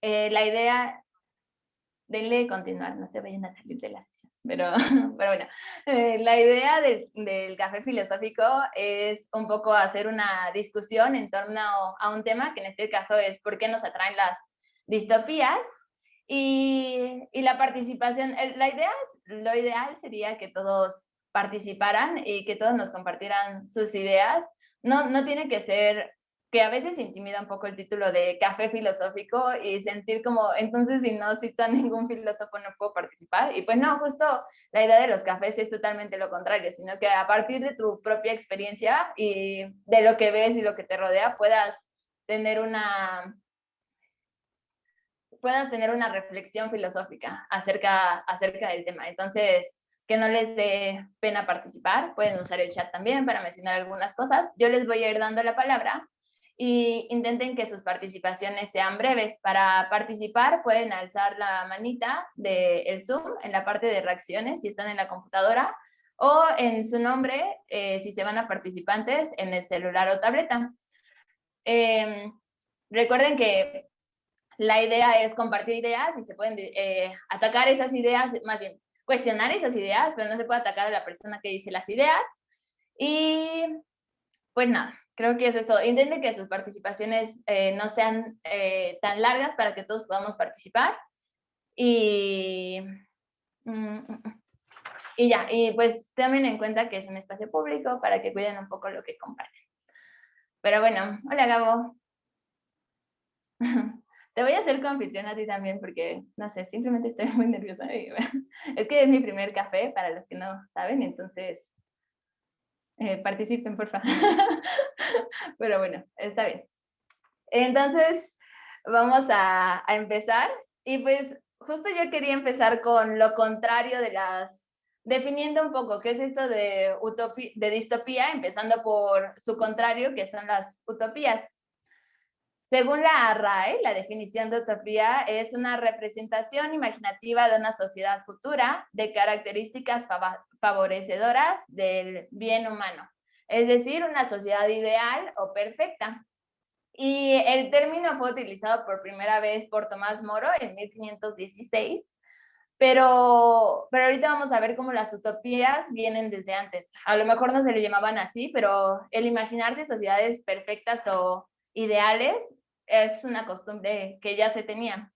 La idea, denle continuar, no se vayan a salir de la sesión, pero, pero bueno, la idea del café filosófico es un poco hacer una discusión en torno a un tema, que en este caso es por qué nos atraen las distopías, y la participación, lo ideal sería que todos participaran y que todos nos compartieran sus ideas. No tiene que ser, que a veces intimida un poco el título de café filosófico y sentir como, entonces si no cito a ningún filósofo no puedo participar. Y pues no, justo la idea de los cafés es totalmente lo contrario, sino que a partir de tu propia experiencia y de lo que ves y lo que te rodea tener una puedas tener una reflexión filosófica acerca del tema. Entonces, que no les dé pena participar, pueden usar el chat también para mencionar algunas cosas. Yo les voy a ir dando la palabra y intenten que sus participaciones sean breves. Para participar pueden alzar la manita del Zoom en la parte de reacciones si están en la computadora o en su nombre si se van a participantes en el celular o tableta. Eh, Recuerden que la idea es compartir ideas y se pueden atacar esas ideas, más bien cuestionar esas ideas, pero no se puede atacar a la persona que dice las ideas. Y pues nada, creo que eso es todo. Intenten que sus participaciones no sean tan largas para que todos podamos participar. Y, y ya, y pues tomen en cuenta que es un espacio público para que cuiden un poco lo que comparten. Pero bueno, hola Gabo. Te voy a hacer confitrión a ti también porque, no sé, simplemente estoy muy nerviosa. Es que es mi primer café, para los que no saben, entonces participen, por favor. Pero bueno, está bien. Entonces, vamos a empezar. Y pues justo yo quería empezar con lo contrario definiendo un poco qué es esto de distopía, empezando por su contrario, que son las utopías. Según la RAE, la definición de utopía es una representación imaginativa de una sociedad futura de características favorecedoras del bien humano, es decir, una sociedad ideal o perfecta. Y el término fue utilizado por primera vez por Tomás Moro en 1516, pero ahorita vamos a ver cómo las utopías vienen desde antes. A lo mejor no se le llamaban así, pero el imaginarse sociedades perfectas o ideales es una costumbre que ya se tenía.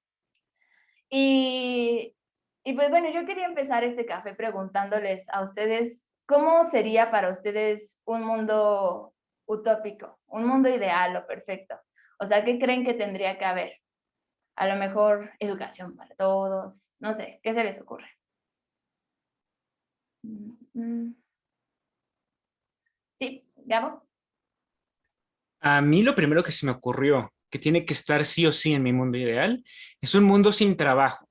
Y, y pues bueno, yo quería empezar este café preguntándoles a ustedes, ¿cómo sería para ustedes un mundo utópico, un mundo ideal o perfecto? O sea, ¿qué creen que tendría que haber? A lo mejor educación para todos, no sé, ¿qué se les ocurre? Sí, Gabo. A mí lo primero que se me ocurrió, que tiene que estar sí o sí en mi mundo ideal, es un mundo sin trabajo.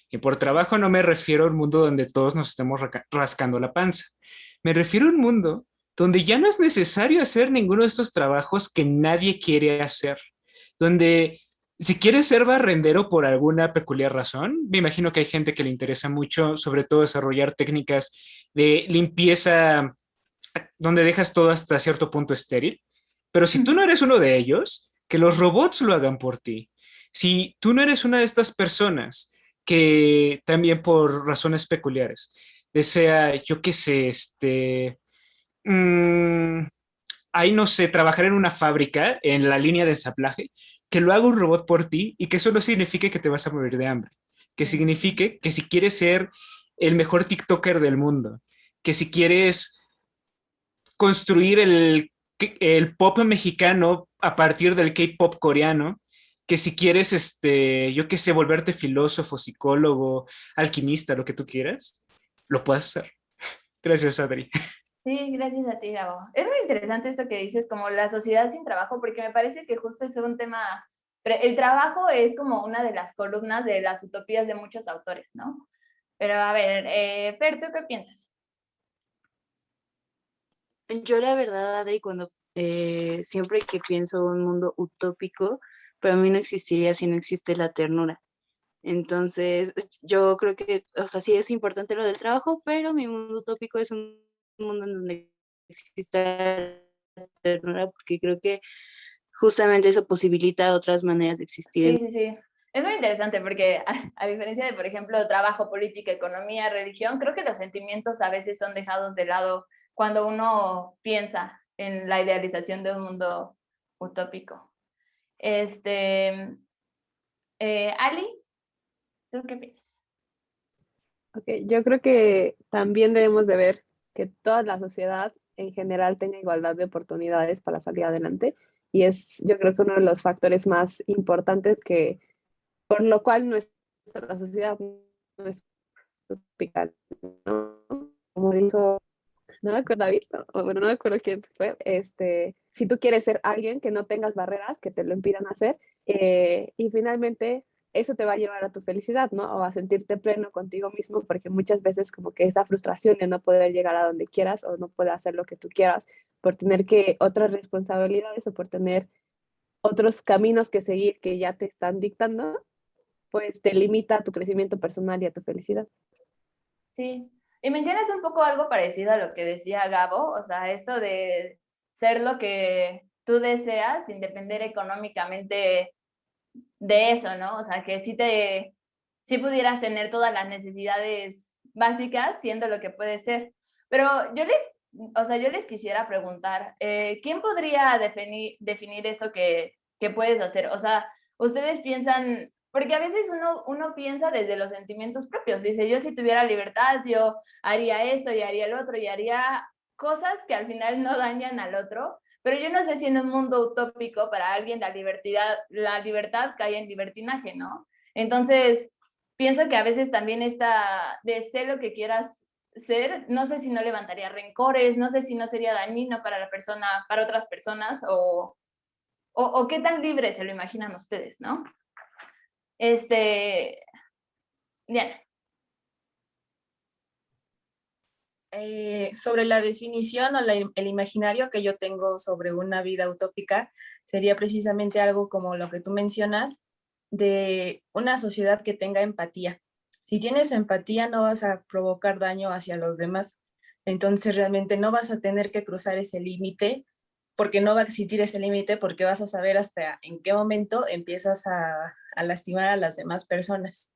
Y por trabajo no me refiero a un mundo donde todos nos estemos rascando la panza. Me refiero a un mundo donde ya no es necesario hacer ninguno de estos trabajos que nadie quiere hacer. Donde si quieres ser barrendero por alguna peculiar razón, me imagino que hay gente que le interesa mucho, sobre todo desarrollar técnicas de limpieza donde dejas todo hasta cierto punto estéril. Pero si tú no eres uno de ellos, que los robots lo hagan por ti. Si tú no eres una de estas personas que también por razones peculiares desea, yo qué sé, mmm, ahí no sé, trabajar en una fábrica, en la línea de ensamblaje, que lo haga un robot por ti y que eso no signifique que te vas a morir de hambre. Que signifique que si quieres ser el mejor TikToker del mundo, que si quieres construir el pop mexicano a partir del K-pop coreano, que si quieres, yo qué sé, volverte filósofo, psicólogo, alquimista, lo que tú quieras, lo puedes hacer. Gracias, Adri. Sí, gracias a ti, Gabo. Es muy interesante esto que dices, como la sociedad sin trabajo, porque me parece que justo es un tema, el trabajo es como una de las columnas de las utopías de muchos autores, ¿no? Pero a ver, Fer, ¿tú qué piensas? Yo la verdad, Adri, cuando siempre que pienso un mundo utópico, para mí no existiría si no existe la ternura. Entonces, yo creo que, o sea, sí es importante lo del trabajo, pero mi mundo utópico es un mundo en donde exista la ternura, porque creo que justamente eso posibilita otras maneras de existir. Sí, sí, sí. Es muy interesante porque a diferencia de, por ejemplo, trabajo, política, economía, religión, creo que los sentimientos a veces son dejados de lado cuando uno piensa en la idealización de un mundo utópico. Ali, ¿tú qué piensas? Ok, yo creo que también debemos de ver que toda la sociedad en general tenga igualdad de oportunidades para salir adelante y es yo creo que uno de los factores más importantes que por lo cual nuestra sociedad no es utópica, ¿no? Como dijo, no me acuerdo David, bueno, no me acuerdo quién fue, si tú quieres ser alguien que no tengas barreras que te lo impidan hacer, y finalmente eso te va a llevar a tu felicidad, ¿no? O a sentirte pleno contigo mismo, porque muchas veces como que esa frustración de no poder llegar a donde quieras o no poder hacer lo que tú quieras por tener que otras responsabilidades o por tener otros caminos que seguir que ya te están dictando, pues te limita a tu crecimiento personal y a tu felicidad. Sí, y mencionas un poco algo parecido a lo que decía Gabo, o sea, esto de ser lo que tú deseas sin depender económicamente de eso, ¿no? O sea, que sí pudieras tener todas las necesidades básicas siendo lo que puede ser. Pero yo les quisiera preguntar, ¿quién podría definir eso que puedes hacer? O sea, ustedes piensan, porque a veces uno piensa desde los sentimientos propios, dice, yo si tuviera libertad, yo haría esto y haría el otro y haría cosas que al final no dañan al otro, pero yo no sé si en un mundo utópico para alguien la libertad cae en libertinaje, ¿no? Entonces, pienso que a veces también está de ser lo que quieras ser, no sé si no levantaría rencores, no sé si no sería dañino para la persona, para otras personas, o qué tan libre se lo imaginan ustedes, ¿no? Diana. Sobre la definición o el imaginario que yo tengo sobre una vida utópica, sería precisamente algo como lo que tú mencionas, de una sociedad que tenga empatía. Si tienes empatía, no vas a provocar daño hacia los demás. Entonces realmente no vas a tener que cruzar ese límite, porque no va a existir ese límite, porque vas a saber hasta en qué momento empiezas a lastimar a las demás personas.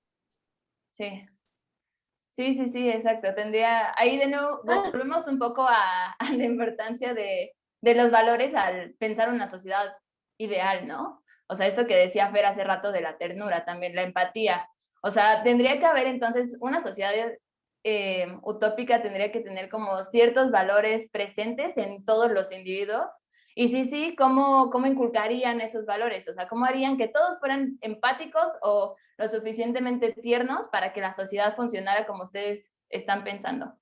Sí. Sí, exacto. Ahí de nuevo, volvemos un poco a la importancia de los valores al pensar una sociedad ideal, ¿no? O sea, esto que decía Fer hace rato de la ternura, también la empatía. O sea, tendría que haber entonces una sociedad utópica, tendría que tener como ciertos valores presentes en todos los individuos. Y sí, ¿cómo inculcarían esos valores? O sea, ¿cómo harían que todos fueran empáticos o lo suficientemente tiernos para que la sociedad funcionara como ustedes están pensando?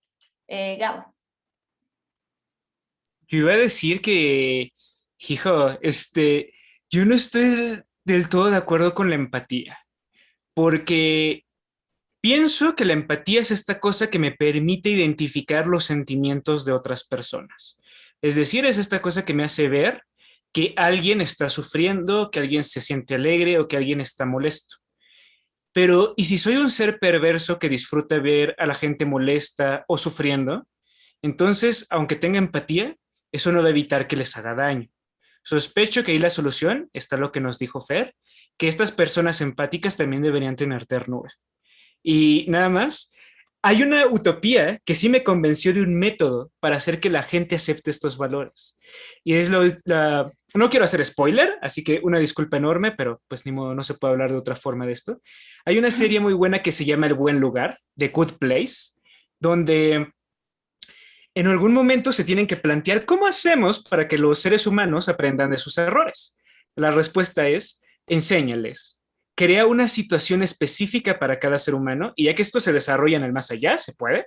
Gabo. Yo iba a decir que, hijo, yo no estoy del todo de acuerdo con la empatía, porque pienso que la empatía es esta cosa que me permite identificar los sentimientos de otras personas. Es decir, es esta cosa que me hace ver que alguien está sufriendo, que alguien se siente alegre o que alguien está molesto. Pero, ¿y si soy un ser perverso que disfruta ver a la gente molesta o sufriendo? Entonces, aunque tenga empatía, eso no va a evitar que les haga daño. Sospecho que ahí la solución está lo que nos dijo Fer, que estas personas empáticas también deberían tener ternura. Y nada más, hay una utopía que sí me convenció de un método para hacer que la gente acepte estos valores. Y es no quiero hacer spoiler, así que una disculpa enorme, pero pues ni modo, no se puede hablar de otra forma de esto. Hay una serie muy buena que se llama El Buen Lugar, The Good Place, donde en algún momento se tienen que plantear cómo hacemos para que los seres humanos aprendan de sus errores. La respuesta es, enséñales. Crea una situación específica para cada ser humano y ya que esto se desarrolla en el más allá, se puede,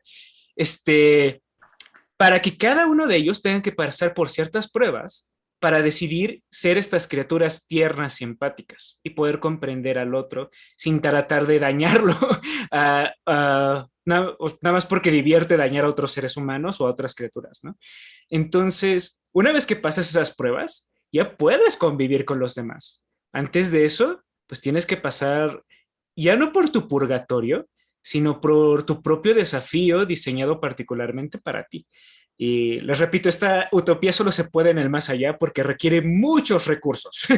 para que cada uno de ellos tenga que pasar por ciertas pruebas para decidir ser estas criaturas tiernas y empáticas y poder comprender al otro sin tratar de dañarlo, nada más porque divierte dañar a otros seres humanos o a otras criaturas, ¿no? Entonces, una vez que pasas esas pruebas, ya puedes convivir con los demás. Antes de eso, pues tienes que pasar ya no por tu purgatorio, sino por tu propio desafío diseñado particularmente para ti. Y les repito, esta utopía solo se puede en el más allá porque requiere muchos recursos.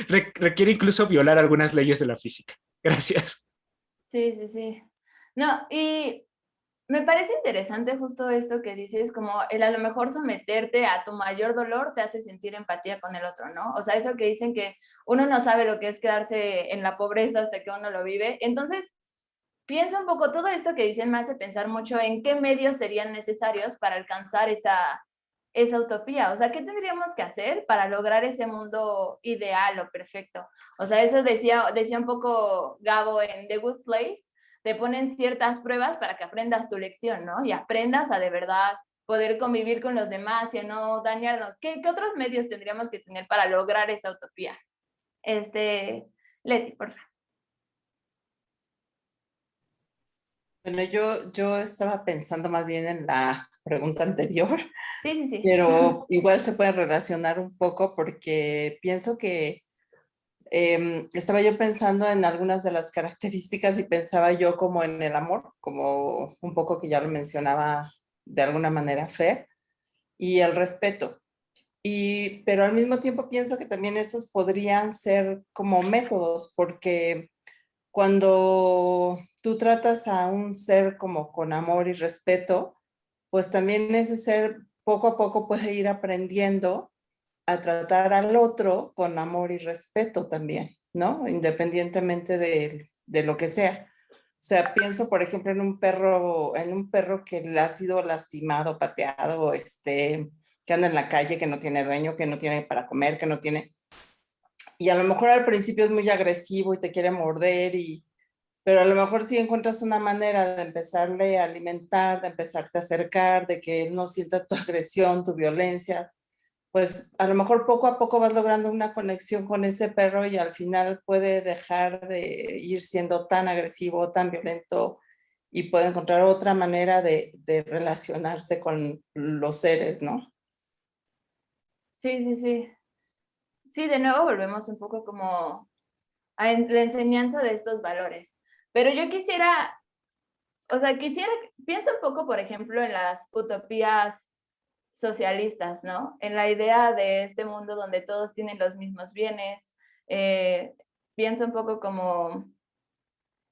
Requiere incluso violar algunas leyes de la física. Gracias. Sí, sí, sí. No, y me parece interesante justo esto que dices, como el a lo mejor someterte a tu mayor dolor te hace sentir empatía con el otro, ¿no? O sea, eso que dicen que uno no sabe lo que es quedarse en la pobreza hasta que uno lo vive. Entonces, pienso un poco, todo esto que dicen me hace pensar mucho en qué medios serían necesarios para alcanzar esa utopía. O sea, ¿qué tendríamos que hacer para lograr ese mundo ideal o perfecto? O sea, eso decía un poco Gabo en The Good Place, te ponen ciertas pruebas para que aprendas tu lección, ¿no? Y aprendas a de verdad poder convivir con los demás y a no dañarnos. ¿Qué otros medios tendríamos que tener para lograr esa utopía? Leti, por favor. Bueno, yo estaba pensando más bien en la pregunta anterior, Sí, sí, sí. pero igual se puede relacionar un poco porque pienso que estaba yo pensando en algunas de las características y pensaba yo como en el amor, como un poco que ya lo mencionaba de alguna manera Fer, y el respeto. Pero al mismo tiempo pienso que también esos podrían ser como métodos, porque cuando tú tratas a un ser como con amor y respeto, pues también ese ser poco a poco puede ir aprendiendo a tratar al otro con amor y respeto también, ¿no? Independientemente de lo que sea. O sea, pienso, por ejemplo, en un perro que le ha sido lastimado, pateado, que anda en la calle, que no tiene dueño, que no tiene para comer, que no tiene... Y a lo mejor al principio es muy agresivo y te quiere morder, pero a lo mejor si encuentras una manera de empezarle a alimentar, de empezarte a acercar, de que él no sienta tu agresión, tu violencia, pues a lo mejor poco a poco vas logrando una conexión con ese perro y al final puede dejar de ir siendo tan agresivo, tan violento y puede encontrar otra manera de relacionarse con los seres, ¿no? Sí, sí, sí. Sí, de nuevo volvemos un poco como a la enseñanza de estos valores. Pero yo quisiera, o sea, piensa un poco, por ejemplo, en las utopías socialistas, ¿no? En la idea de este mundo donde todos tienen los mismos bienes. Pienso un poco como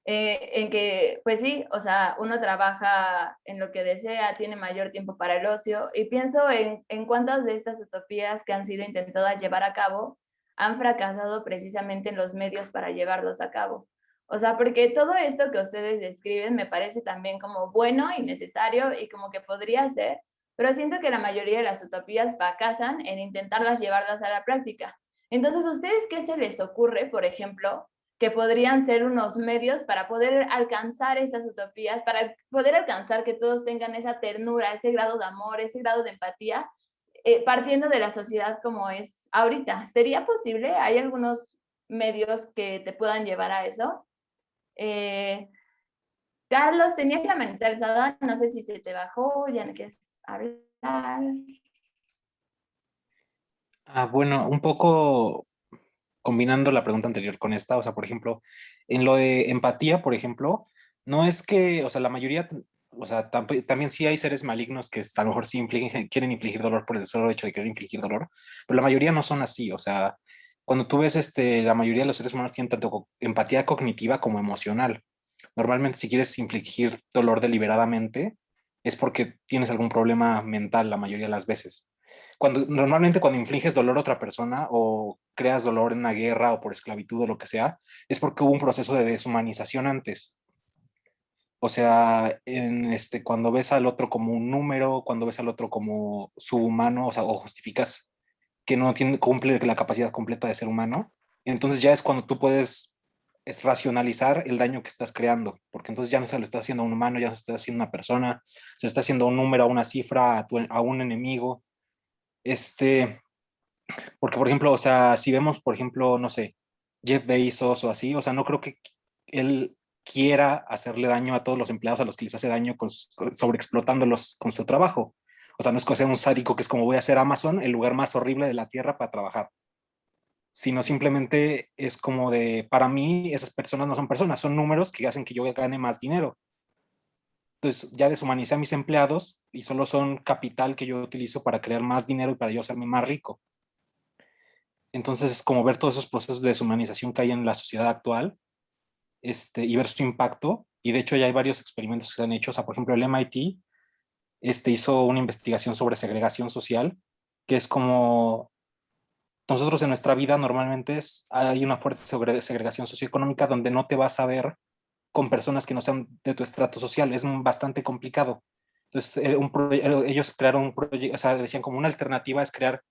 en que, pues sí, o sea, uno trabaja en lo que desea, tiene mayor tiempo para el ocio, y pienso en cuántas de estas utopías que han sido intentadas llevar a cabo han fracasado precisamente en los medios para llevarlos a cabo. O sea, porque todo esto que ustedes describen me parece también como bueno y necesario y como que podría ser, pero siento que la mayoría de las utopías fracasan en intentarlas llevarlas a la práctica. Entonces, ¿ustedes qué se les ocurre, por ejemplo, que podrían ser unos medios para poder alcanzar esas utopías, para poder alcanzar que todos tengan esa ternura, ese grado de amor, ese grado de empatía, partiendo de la sociedad como es ahorita? ¿Sería posible? ¿Hay algunos medios que te puedan llevar a eso? Carlos, tenías la manita alzada, no sé si se te bajó, ya no quieres hablar. Bueno, un poco combinando la pregunta anterior con esta, o sea, por ejemplo, en lo de empatía, por ejemplo, no es que, o sea, la mayoría, o sea, también sí hay seres malignos que a lo mejor sí quieren infligir dolor por el solo hecho de querer infligir dolor, pero la mayoría no son así, o sea, cuando tú ves, la mayoría de los seres humanos tienen tanto empatía cognitiva como emocional. Normalmente, si quieres infligir dolor deliberadamente, es porque tienes algún problema mental la mayoría de las veces. Normalmente cuando infliges dolor a otra persona o creas dolor en una guerra o por esclavitud o lo que sea, es porque hubo un proceso de deshumanización antes. O sea, cuando ves al otro como un número, cuando ves al otro como subhumano, o sea, o justificas que no cumple la capacidad completa de ser humano, entonces ya es cuando tú puedes racionalizar el daño que estás creando, porque entonces ya no se lo estás haciendo a un humano, ya no se lo estás haciendo a una persona, se lo está haciendo a un número, a una cifra, a un enemigo. Porque, por ejemplo, o sea, si vemos, por ejemplo, no sé, Jeff Bezos o así, o sea, no creo que él quiera hacerle daño a todos los empleados a los que les hace daño sobreexplotándolos con su trabajo. O sea, no es que sea un sádico que es como voy a hacer Amazon, el lugar más horrible de la tierra para trabajar, sino simplemente es como de, para mí, esas personas no son personas, son números que hacen que yo gane más dinero. Entonces ya deshumanicé a mis empleados y solo son capital que yo utilizo para crear más dinero y para yo hacerme más rico. Entonces es como ver todos esos procesos de deshumanización que hay en la sociedad actual, y ver su impacto. Y de hecho ya hay varios experimentos que se han hecho. O sea, por ejemplo, el MIT hizo una investigación sobre segregación social, que es como nosotros en nuestra vida normalmente hay una fuerte segregación socioeconómica donde no te vas a ver con personas que no sean de tu estrato social. Es bastante complicado. Entonces, ellos crearon un proyecto, o sea, decían como una alternativa es crear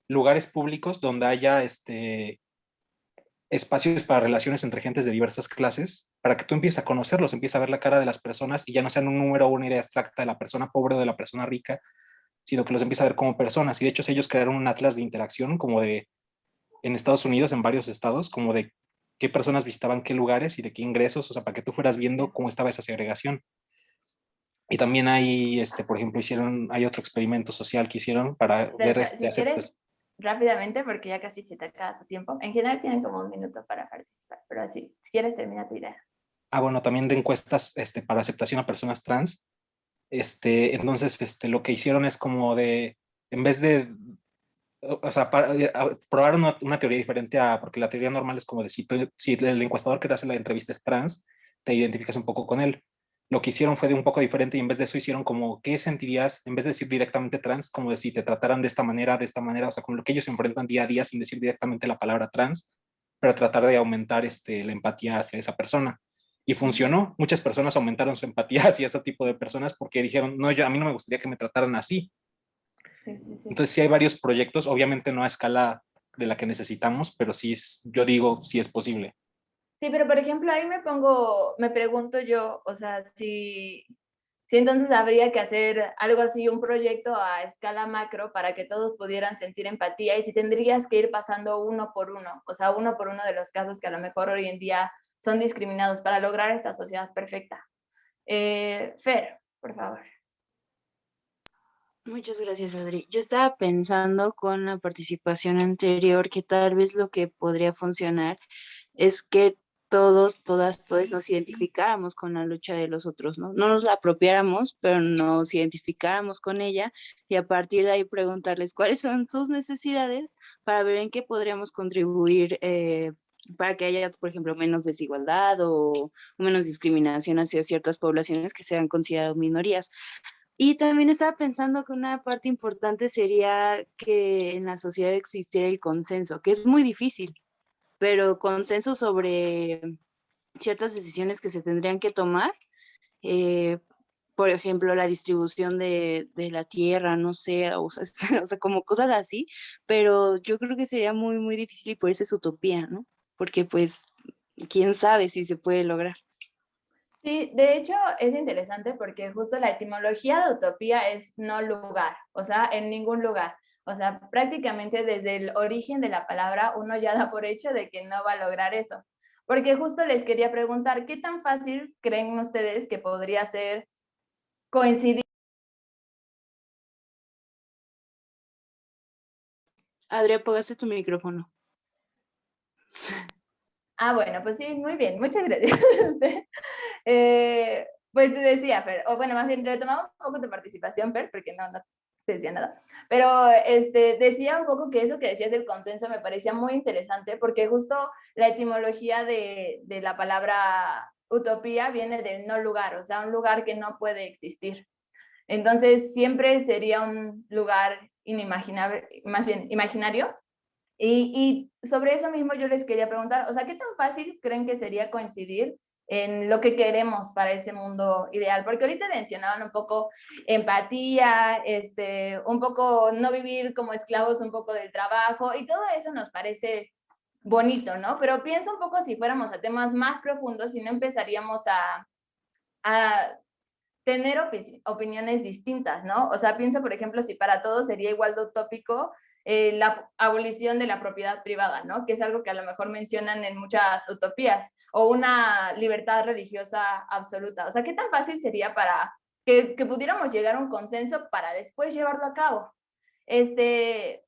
lugares públicos donde haya espacios para relaciones entre gentes de diversas clases, para que tú empieces a conocerlos, empieces a ver la cara de las personas y ya no sean un número o una idea abstracta de la persona pobre o de la persona rica, sino que los empieces a ver como personas. Y de hecho ellos crearon un atlas de interacción como en Estados Unidos, en varios estados, como de qué personas visitaban qué lugares y de qué ingresos, o sea, para que tú fueras viendo cómo estaba esa segregación. Y también hay, por ejemplo, hay otro experimento social que hicieron para ver Espera, si quieres, rápidamente, porque ya casi se te acaba tu tiempo. En general tienen como 1 minuto para participar, pero así, si quieres, termina tu idea. Bueno, también de encuestas para aceptación a personas trans. Entonces, lo que hicieron es como en vez de, o sea, probar una teoría diferente porque la teoría normal es como de si el encuestador que te hace la entrevista es trans, te identificas un poco con él. Lo que hicieron fue de un poco diferente y en vez de eso hicieron como, ¿qué sentirías? En vez de decir directamente trans, como de si te trataran de esta manera, o sea, con lo que ellos se enfrentan día a día sin decir directamente la palabra trans, para tratar de aumentar la empatía hacia esa persona. Y funcionó. Muchas personas aumentaron su empatía hacia ese tipo de personas porque dijeron, no, a mí no me gustaría que me trataran así. Sí, sí, sí. Entonces sí hay varios proyectos, obviamente no a escala de la que necesitamos, pero sí, yo digo, sí es posible. Sí, pero por ejemplo, ahí me pregunto yo, o sea, si entonces habría que hacer algo así, un proyecto a escala macro para que todos pudieran sentir empatía y si tendrías que ir pasando uno por uno, o sea, uno por uno de los casos que a lo mejor hoy en día son discriminados para lograr esta sociedad perfecta. Fer, por favor. Muchas gracias, Adri. Yo estaba pensando con la participación anterior que tal vez lo que podría funcionar es que todos, todas, todos nos identificáramos con la lucha de los otros, ¿no? No nos la apropiáramos, pero nos identificáramos con ella y a partir de ahí preguntarles cuáles son sus necesidades para ver en qué podríamos contribuir para que haya, por ejemplo, menos desigualdad o menos discriminación hacia ciertas poblaciones que sean consideradas minorías. Y también estaba pensando que una parte importante sería que en la sociedad existiera el consenso, que es muy difícil, pero consenso sobre ciertas decisiones que se tendrían que tomar, eh, por ejemplo, la distribución de la tierra, no sé, o sea, o sea, como cosas así, pero yo creo que sería muy, muy difícil y por eso es utopía, ¿no? Porque pues, quién sabe si se puede lograr. Sí, de hecho es interesante porque justo la etimología de utopía es no lugar, o sea, en ningún lugar. O sea, prácticamente desde el origen de la palabra uno ya da por hecho de que no va a lograr eso. Porque justo les quería preguntar, ¿qué tan fácil creen ustedes que podría ser coincidir? Adri, apagaste tu micrófono. Ah, bueno, pues sí, muy bien, muchas gracias. Pues te decía, Fer, o bueno, más bien retomamos un poco tu participación, Fer, porque no te decía nada, pero decía un poco que eso que decías del consenso me parecía muy interesante, porque justo la etimología de la palabra utopía viene del no lugar, o sea, un lugar que no puede existir. Entonces, siempre sería un lugar inimaginable, más bien imaginario, y sobre eso mismo yo les quería preguntar, o sea, ¿qué tan fácil creen que sería coincidir en lo que queremos para ese mundo ideal? Porque ahorita mencionaban un poco empatía, un poco no vivir como esclavos un poco del trabajo, y todo eso nos parece bonito, ¿no? Pero pienso un poco si fuéramos a temas más profundos, si no empezaríamos a tener opiniones distintas, ¿no? O sea, pienso, por ejemplo, si para todos sería igual de utópico la abolición de la propiedad privada, ¿no? Que es algo que a lo mejor mencionan en muchas utopías, o una libertad religiosa absoluta. O sea, ¿qué tan fácil sería para que pudiéramos llegar a un consenso para después llevarlo a cabo?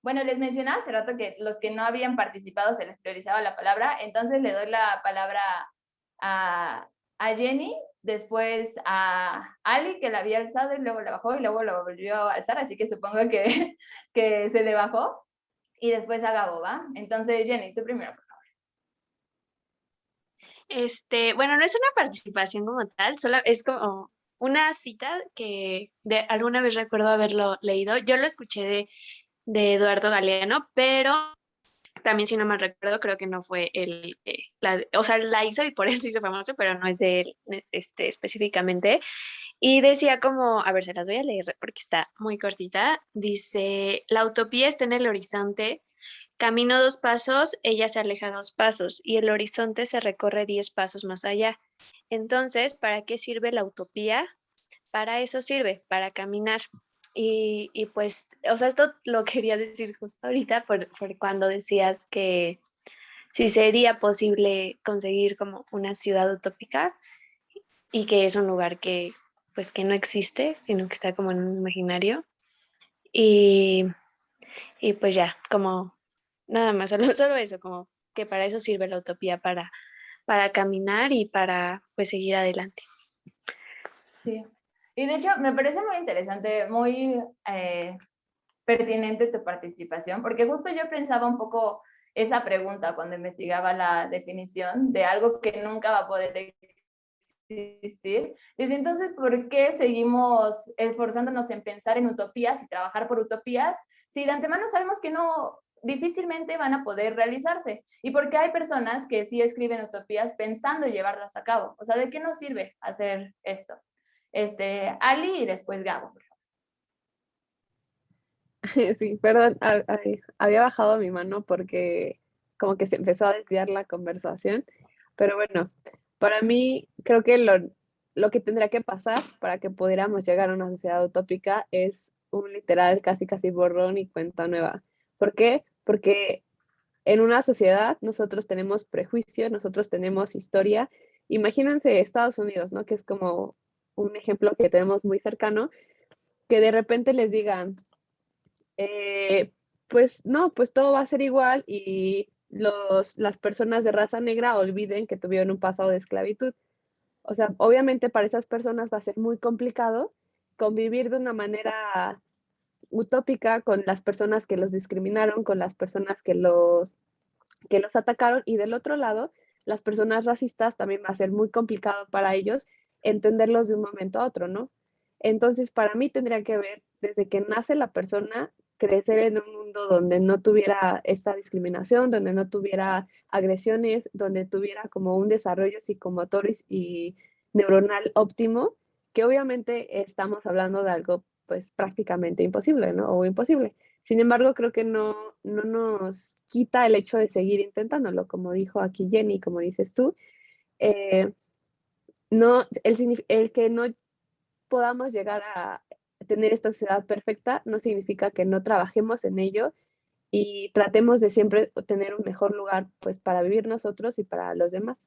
Bueno, les mencionaba hace rato que los que no habían participado se les priorizaba la palabra, entonces le doy la palabra a Jenny después a Ali, que la había alzado y luego la bajó y luego lo volvió a alzar, así que supongo que, que se le bajó, y después a Gabo, ¿va? Entonces, Jenny, tú primero, por favor. Bueno, no es una participación como tal, solo es como una cita que de alguna vez recuerdo haberlo leído. Yo lo escuché de Eduardo Galeano, pero también, si no me recuerdo, creo que no fue él, o sea, la hizo y por eso se hizo famoso, pero no es de él específicamente. Y decía como, a ver, se las voy a leer porque está muy cortita. Dice, la utopía está en el horizonte, camino 2 pasos, ella se aleja 2 pasos y el horizonte se recorre 10 pasos más allá. Entonces, ¿para qué sirve la utopía? Para eso sirve, para caminar. Y pues, o sea, esto lo quería decir justo ahorita por cuando decías que si sería posible conseguir como una ciudad utópica y que es un lugar que pues que no existe, sino que está como en un imaginario. Y, y pues ya, como nada más, solo eso, como que para eso sirve la utopía, para caminar y para pues seguir adelante. Sí. Y de hecho, me parece muy interesante, muy pertinente tu participación, porque justo yo pensaba un poco esa pregunta cuando investigaba la definición de algo que nunca va a poder existir. Dice, entonces, ¿por qué seguimos esforzándonos en pensar en utopías y trabajar por utopías si de antemano sabemos que no, difícilmente van a poder realizarse? Y porque hay personas que sí escriben utopías pensando llevarlas a cabo. O sea, ¿de qué nos sirve hacer esto? Ali y después Gabo. Sí, perdón, había bajado mi mano porque como que se empezó a desviar la conversación, pero bueno, para mí creo que lo que tendría que pasar para que pudiéramos llegar a una sociedad utópica es un literal casi casi borrón y cuenta nueva. ¿Por qué? Porque en una sociedad nosotros tenemos prejuicios, nosotros tenemos historia. Imagínense Estados Unidos, ¿no? Que es como un ejemplo que tenemos muy cercano, que de repente les digan, pues no, pues todo va a ser igual y las personas de raza negra olviden que tuvieron un pasado de esclavitud. O sea, obviamente para esas personas va a ser muy complicado convivir de una manera utópica con las personas que los discriminaron, con las personas que los atacaron y del otro lado, las personas racistas también va a ser muy complicado para ellos entenderlos de un momento a otro, ¿no? Entonces, para mí tendría que ver desde que nace la persona, crecer en un mundo donde no tuviera esta discriminación, donde no tuviera agresiones, donde tuviera como un desarrollo psicomotor y neuronal óptimo, que obviamente estamos hablando de algo pues prácticamente imposible, ¿no? O imposible. Sin embargo, creo que no nos quita el hecho de seguir intentándolo, como dijo aquí Jenny, como dices tú. eh, no, el que no podamos llegar a tener esta sociedad perfecta no significa que no trabajemos en ello y tratemos de siempre tener un mejor lugar pues para vivir nosotros y para los demás.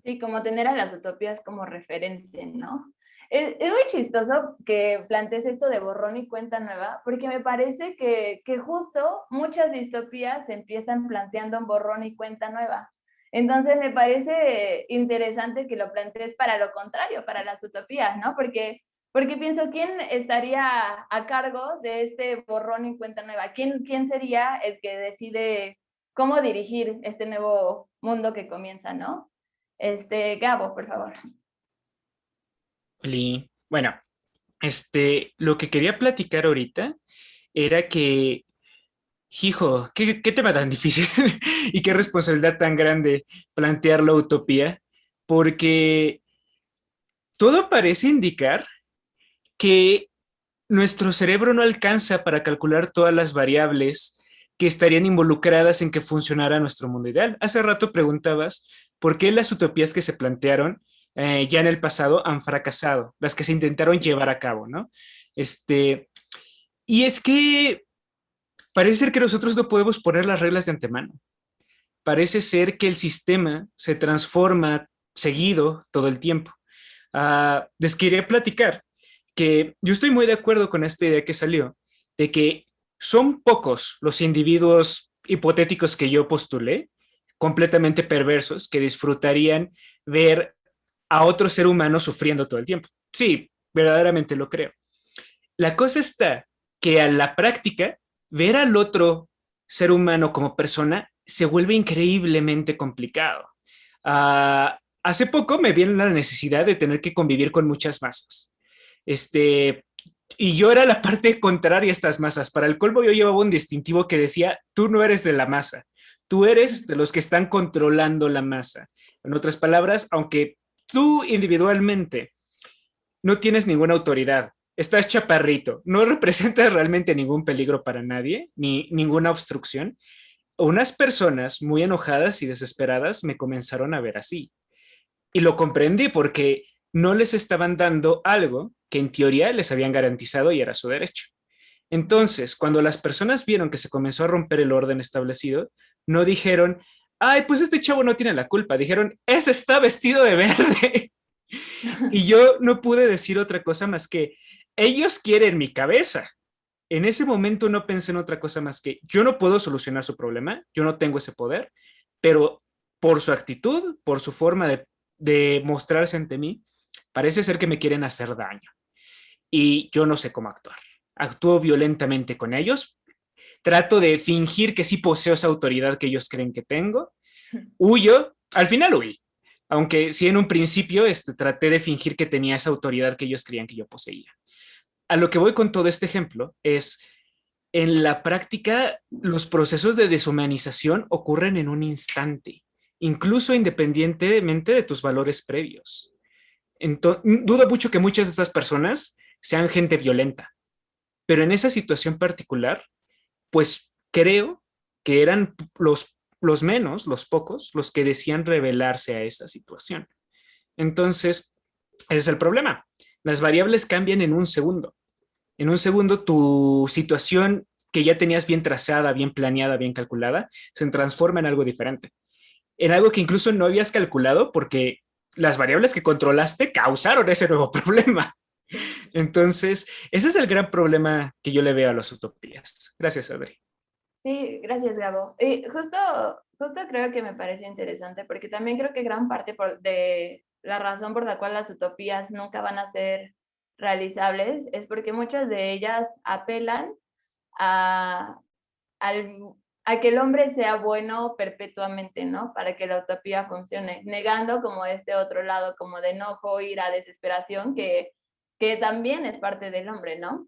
Sí, como tener a las utopías como referente, ¿no? Es muy chistoso que plantees esto de borrón y cuenta nueva, porque me parece que justo muchas distopías se empiezan planteando en borrón y cuenta nueva. Entonces me parece interesante que lo plantees para lo contrario, para las utopías, ¿no? Porque pienso, ¿quién estaría a cargo de este borrón y cuenta nueva? ¿Quién sería el que decide cómo dirigir este nuevo mundo que comienza, ¿no? Gabo, por favor. Bueno, lo que quería platicar ahorita era que, hijo, qué tema tan difícil y qué responsabilidad tan grande plantear la utopía, porque todo parece indicar que nuestro cerebro no alcanza para calcular todas las variables que estarían involucradas en que funcionara nuestro mundo ideal. Hace rato preguntabas por qué las utopías que se plantearon ya en el pasado han fracasado, las que se intentaron llevar a cabo, ¿no? Y es que parece ser que nosotros no podemos poner las reglas de antemano. Parece ser que el sistema se transforma seguido todo el tiempo. Les quería platicar que yo estoy muy de acuerdo con esta idea que salió, de que son pocos los individuos hipotéticos que yo postulé, completamente perversos, que disfrutarían ver a otro ser humano sufriendo todo el tiempo. Sí, verdaderamente lo creo. La cosa está que a la práctica, ver al otro ser humano como persona se vuelve increíblemente complicado. Hace poco me vi en la necesidad de tener que convivir con muchas masas. Y yo era la parte contraria a estas masas. Para el colmo, yo llevaba un distintivo que decía, tú no eres de la masa, tú eres de los que están controlando la masa. En otras palabras, aunque tú individualmente no tienes ninguna autoridad, estás chaparrito, no representas realmente ningún peligro para nadie, ni ninguna obstrucción, unas personas muy enojadas y desesperadas me comenzaron a ver así. Y lo comprendí porque no les estaban dando algo que en teoría les habían garantizado y era su derecho. Entonces, cuando las personas vieron que se comenzó a romper el orden establecido, no dijeron, ay, pues este chavo no tiene la culpa. Dijeron, ese está vestido de verde. Y yo no pude decir otra cosa más que, ellos quieren mi cabeza. En ese momento no pensé en otra cosa más que, yo no puedo solucionar su problema, yo no tengo ese poder, pero por su actitud, por su forma de mostrarse ante mí, parece ser que me quieren hacer daño. Y yo no sé cómo actuar. Actúo violentamente con ellos, trato de fingir que sí poseo esa autoridad que ellos creen que tengo, huyo, al final huí, aunque sí en un principio traté de fingir que tenía esa autoridad que ellos creían que yo poseía. A lo que voy con todo este ejemplo es, en la práctica, los procesos de deshumanización ocurren en un instante, incluso independientemente de tus valores previos. Entonces, dudo mucho que muchas de estas personas sean gente violenta, pero en esa situación particular, pues creo que eran los menos, los pocos, los que decían rebelarse a esa situación. Entonces, ese es el problema. Las variables cambian en un segundo. En un segundo, tu situación que ya tenías bien trazada, bien planeada, bien calculada, se transforma en algo diferente. En algo que incluso no habías calculado porque las variables que controlaste causaron ese nuevo problema. Entonces, ese es el gran problema que yo le veo a las utopías. Gracias, Adri. Sí, gracias, Gabo. Y justo creo que me parece interesante porque también creo que gran parte de la razón por la cual las utopías nunca van a ser realizables es porque muchas de ellas apelan a, a que el hombre sea bueno perpetuamente, ¿no? Para que la utopía funcione, negando como este otro lado, como de enojo, ira, desesperación, que también es parte del hombre, ¿no?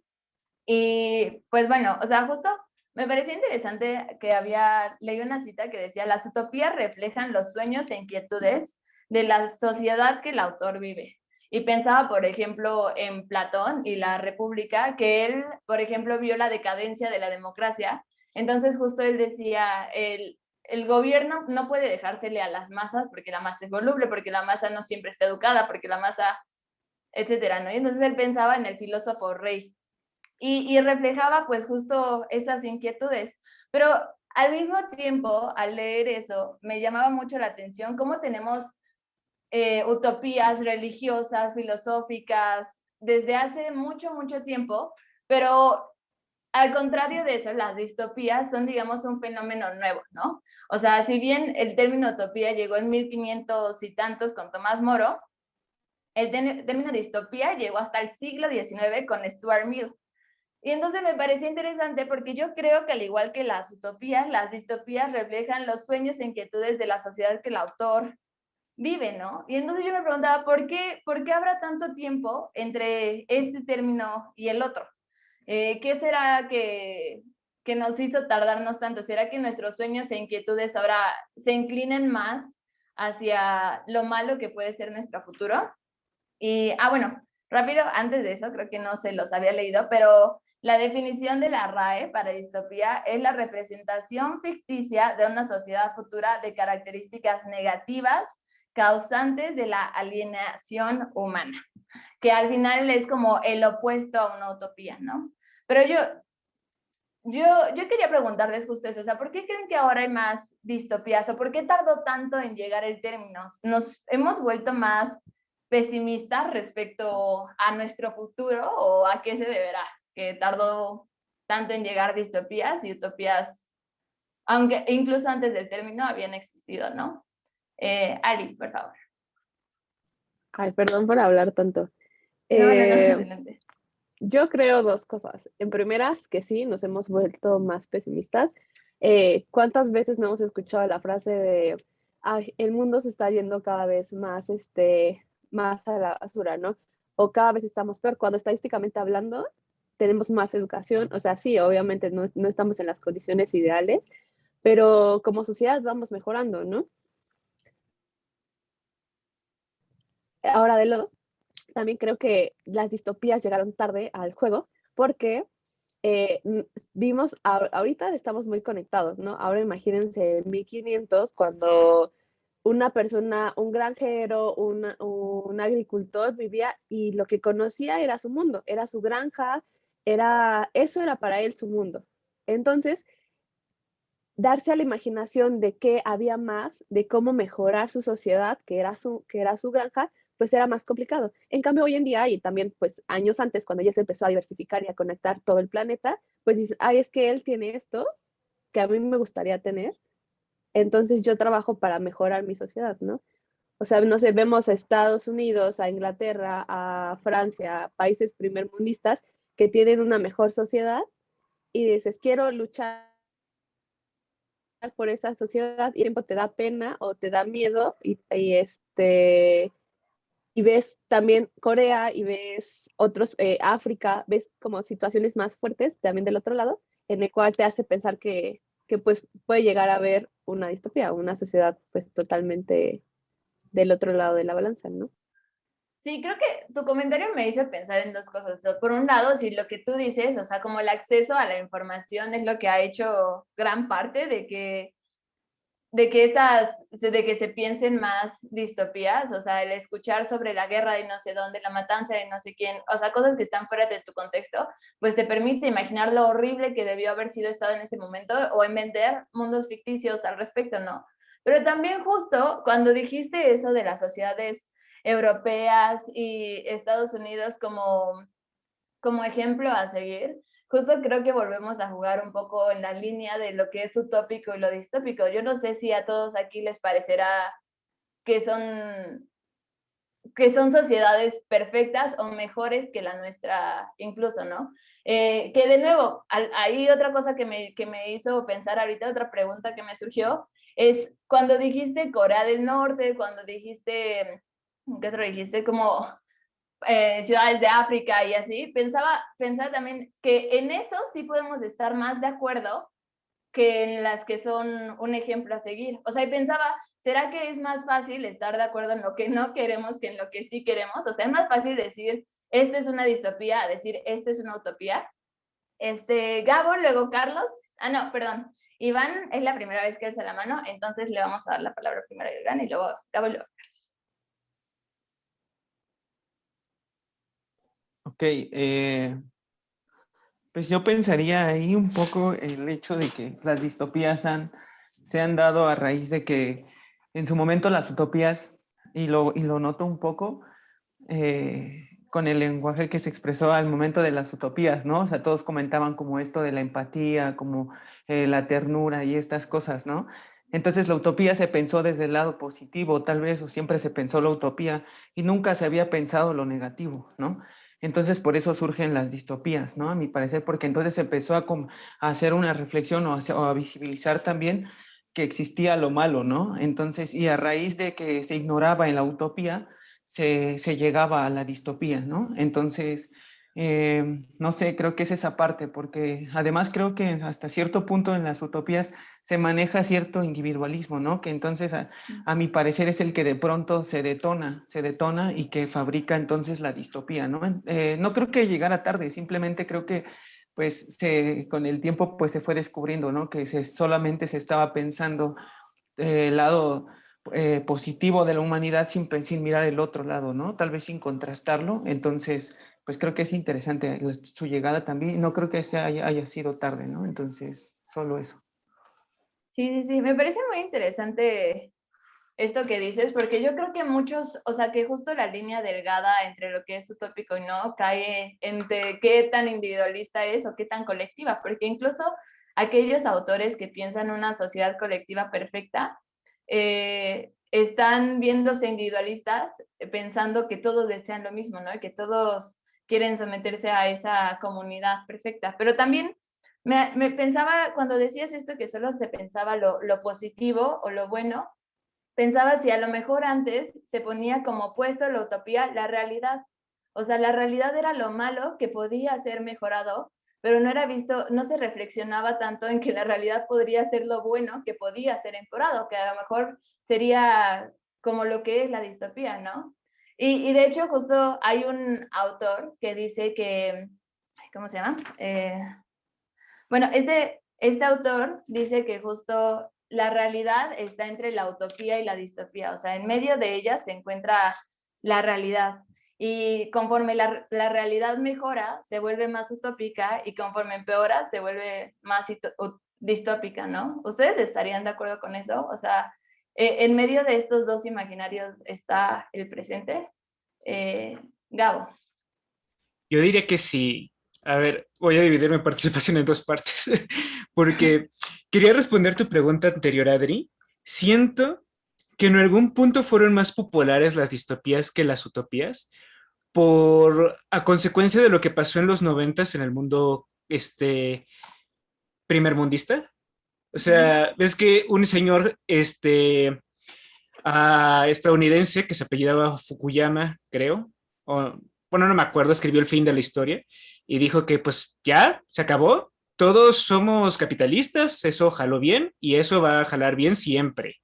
Y pues bueno, o sea, justo me pareció interesante que había leído una cita que decía, las utopías reflejan los sueños e inquietudes de la sociedad que el autor vive. Y pensaba, por ejemplo, en Platón y la República, que él, por ejemplo, vio la decadencia de la democracia. Entonces, justo él decía, el gobierno no puede dejársele a las masas porque la masa es voluble, porque la masa no siempre está educada, porque la masa, etcétera, ¿no? Y entonces él pensaba en el filósofo Rey y reflejaba pues justo esas inquietudes. Pero al mismo tiempo, al leer eso, me llamaba mucho la atención cómo tenemos utopías religiosas, filosóficas, desde hace mucho, mucho tiempo, pero al contrario de eso, las distopías son, digamos, un fenómeno nuevo, ¿no? O sea, si bien el término utopía llegó en 1500 y tantos con Tomás Moro, el término distopía llegó hasta el siglo XIX con Stuart Mill. Y entonces me parecía interesante porque yo creo que al igual que las utopías, las distopías reflejan los sueños e inquietudes de la sociedad que el autor vive, ¿no? Y entonces yo me preguntaba, ¿por qué habrá tanto tiempo entre este término y el otro? ¿Qué será que nos hizo tardarnos tanto? ¿Será que nuestros sueños e inquietudes ahora se inclinen más hacia lo malo que puede ser nuestro futuro? Y, bueno, rápido, antes de eso, creo que no se los había leído, pero la definición de la RAE para distopía es la representación ficticia de una sociedad futura de características negativas causantes de la alienación humana, que al final es como el opuesto a una utopía, ¿no? Pero yo quería preguntarles justo eso, o sea, ¿por qué creen que ahora hay más distopías o por qué tardó tanto en llegar el término? ¿Nos hemos vuelto más pesimistas respecto a nuestro futuro o a qué se deberá que tardó tanto en llegar distopías y utopías, aunque incluso antes del término habían existido, ¿no? Ali, por favor. Ay, perdón por hablar tanto. No, no, no, Eh, adelante. Yo creo dos cosas. En primeras, que sí, nos hemos vuelto más pesimistas. ¿Cuántas veces no hemos escuchado la frase de, ay, el mundo se está yendo cada vez más, más a la basura, ¿no? O cada vez estamos peor, cuando estadísticamente hablando tenemos más educación. O sea, sí, obviamente no estamos en las condiciones ideales, pero como sociedad vamos mejorando, ¿no? Ahora de lo también creo que las distopías llegaron tarde al juego porque vimos, ahorita estamos muy conectados, ¿no? Ahora imagínense en 1500 cuando una persona, un granjero, un agricultor vivía y lo que conocía era su mundo, era su granja, eso era para él su mundo. Entonces, darse a la imaginación de que había más, de cómo mejorar su sociedad, que era su granja, pues era más complicado. En cambio, hoy en día, y también pues años antes, cuando ya se empezó a diversificar y a conectar todo el planeta, pues dices, ay, es que él tiene esto que a mí me gustaría tener, entonces yo trabajo para mejorar mi sociedad, ¿no? O sea, no sé, vemos a Estados Unidos, a Inglaterra, a Francia, a países primermundistas que tienen una mejor sociedad y dices, quiero luchar por esa sociedad y tiempo te da pena o te da miedo y ves también Corea y ves otros, África, ves como situaciones más fuertes también del otro lado, en el cual te hace pensar que pues puede llegar a haber una distopía, una sociedad pues totalmente del otro lado de la balanza, ¿no? Sí, creo que tu comentario me hizo pensar en dos cosas. Por un lado, si lo que tú dices, o sea, como el acceso a la información es lo que ha hecho gran parte de que se piensen más distopías, o sea, el escuchar sobre la guerra de no sé dónde, la matanza de no sé quién, o sea, cosas que están fuera de tu contexto, pues te permite imaginar lo horrible que debió haber sido estado en ese momento o en vender mundos ficticios al respecto, ¿no? Pero también justo cuando dijiste eso de las sociedades europeas y Estados Unidos como ejemplo a seguir, justo creo que volvemos a jugar un poco en la línea de lo que es utópico y lo distópico. Yo no sé si a todos aquí les parecerá que son, que son sociedades perfectas o mejores que la nuestra incluso, ¿no? Que de nuevo, ahí otra cosa que me hizo pensar ahorita, otra pregunta que me surgió, es cuando dijiste Corea del Norte, cuando dijiste, ¿qué otro dijiste? Como ciudades de África y así, pensaba también que en eso sí podemos estar más de acuerdo que en las que son un ejemplo a seguir. O sea, y pensaba, ¿será que es más fácil estar de acuerdo en lo que no queremos que en lo que sí queremos? O sea, es más fácil decir, esto es una distopía, a decir, esto es una utopía. Gabo, luego Carlos. Ah, no, perdón. Iván es la primera vez que alza la mano, entonces le vamos a dar la palabra primero a Iván y luego Gabo y luego. Ok, pues yo pensaría ahí un poco el hecho de que las distopías se han dado a raíz de que en su momento las utopías, y lo noto un poco con el lenguaje que se expresó al momento de las utopías, ¿no? O sea, todos comentaban como esto de la empatía, como la ternura y estas cosas, ¿no? Entonces la utopía se pensó desde el lado positivo, tal vez, o siempre se pensó la utopía y nunca se había pensado lo negativo, ¿no? Entonces, por eso surgen las distopías, ¿no? A mi parecer, porque entonces se empezó a hacer una reflexión o a visibilizar también que existía lo malo, ¿no? Entonces, y a raíz de que se ignoraba en la utopía, se llegaba a la distopía, ¿no? Entonces, no sé, creo que es esa parte, porque además creo que hasta cierto punto en las utopías se maneja cierto individualismo, ¿no? Que entonces, a mi parecer, es el que de pronto se detona y que fabrica entonces la distopía, ¿no? No creo que llegara tarde, simplemente creo que pues con el tiempo pues se fue descubriendo, ¿no? Que solamente se estaba pensando el lado positivo de la humanidad sin mirar el otro lado, ¿no? Tal vez sin contrastarlo. Entonces, pues creo que es interesante su llegada también. No creo que haya sido tarde, ¿no? Entonces, solo eso. Sí, sí, sí, me parece muy interesante esto que dices, porque yo creo que muchos, o sea, que justo la línea delgada entre lo que es utópico y no cae entre qué tan individualista es o qué tan colectiva, porque incluso aquellos autores que piensan una sociedad colectiva perfecta, están viéndose individualistas, pensando que todos desean lo mismo, ¿no? Y que todos quieren someterse a esa comunidad perfecta. Pero también me pensaba, cuando decías esto, que solo se pensaba lo positivo o lo bueno, pensaba si a lo mejor antes se ponía como opuesto a la utopía la realidad. O sea, la realidad era lo malo que podía ser mejorado, pero no era visto, no se reflexionaba tanto en que la realidad podría ser lo bueno que podía ser mejorado, que a lo mejor sería como lo que es la distopía, ¿no? Y de hecho, justo hay un autor que dice que, ¿cómo se llama? Bueno, este autor dice que justo la realidad está entre la utopía y la distopía, o sea, en medio de ellas se encuentra la realidad. Y conforme la realidad mejora, se vuelve más utópica, y conforme empeora, se vuelve más distópica, ¿no? ¿Ustedes estarían de acuerdo con eso? O sea, en medio de estos dos imaginarios está el presente. Gabo. Yo diría que sí. A ver, voy a dividir mi participación en dos partes, porque quería responder tu pregunta anterior, Adri. Siento que en algún punto fueron más populares las distopías que las utopías, a consecuencia de lo que pasó en los noventas en el mundo primermundista. O sea, ves que un señor estadounidense que se apellidaba Fukuyama, creo, o, bueno, no me acuerdo, escribió el fin de la historia y dijo que pues ya, se acabó, todos somos capitalistas, eso jaló bien y eso va a jalar bien siempre.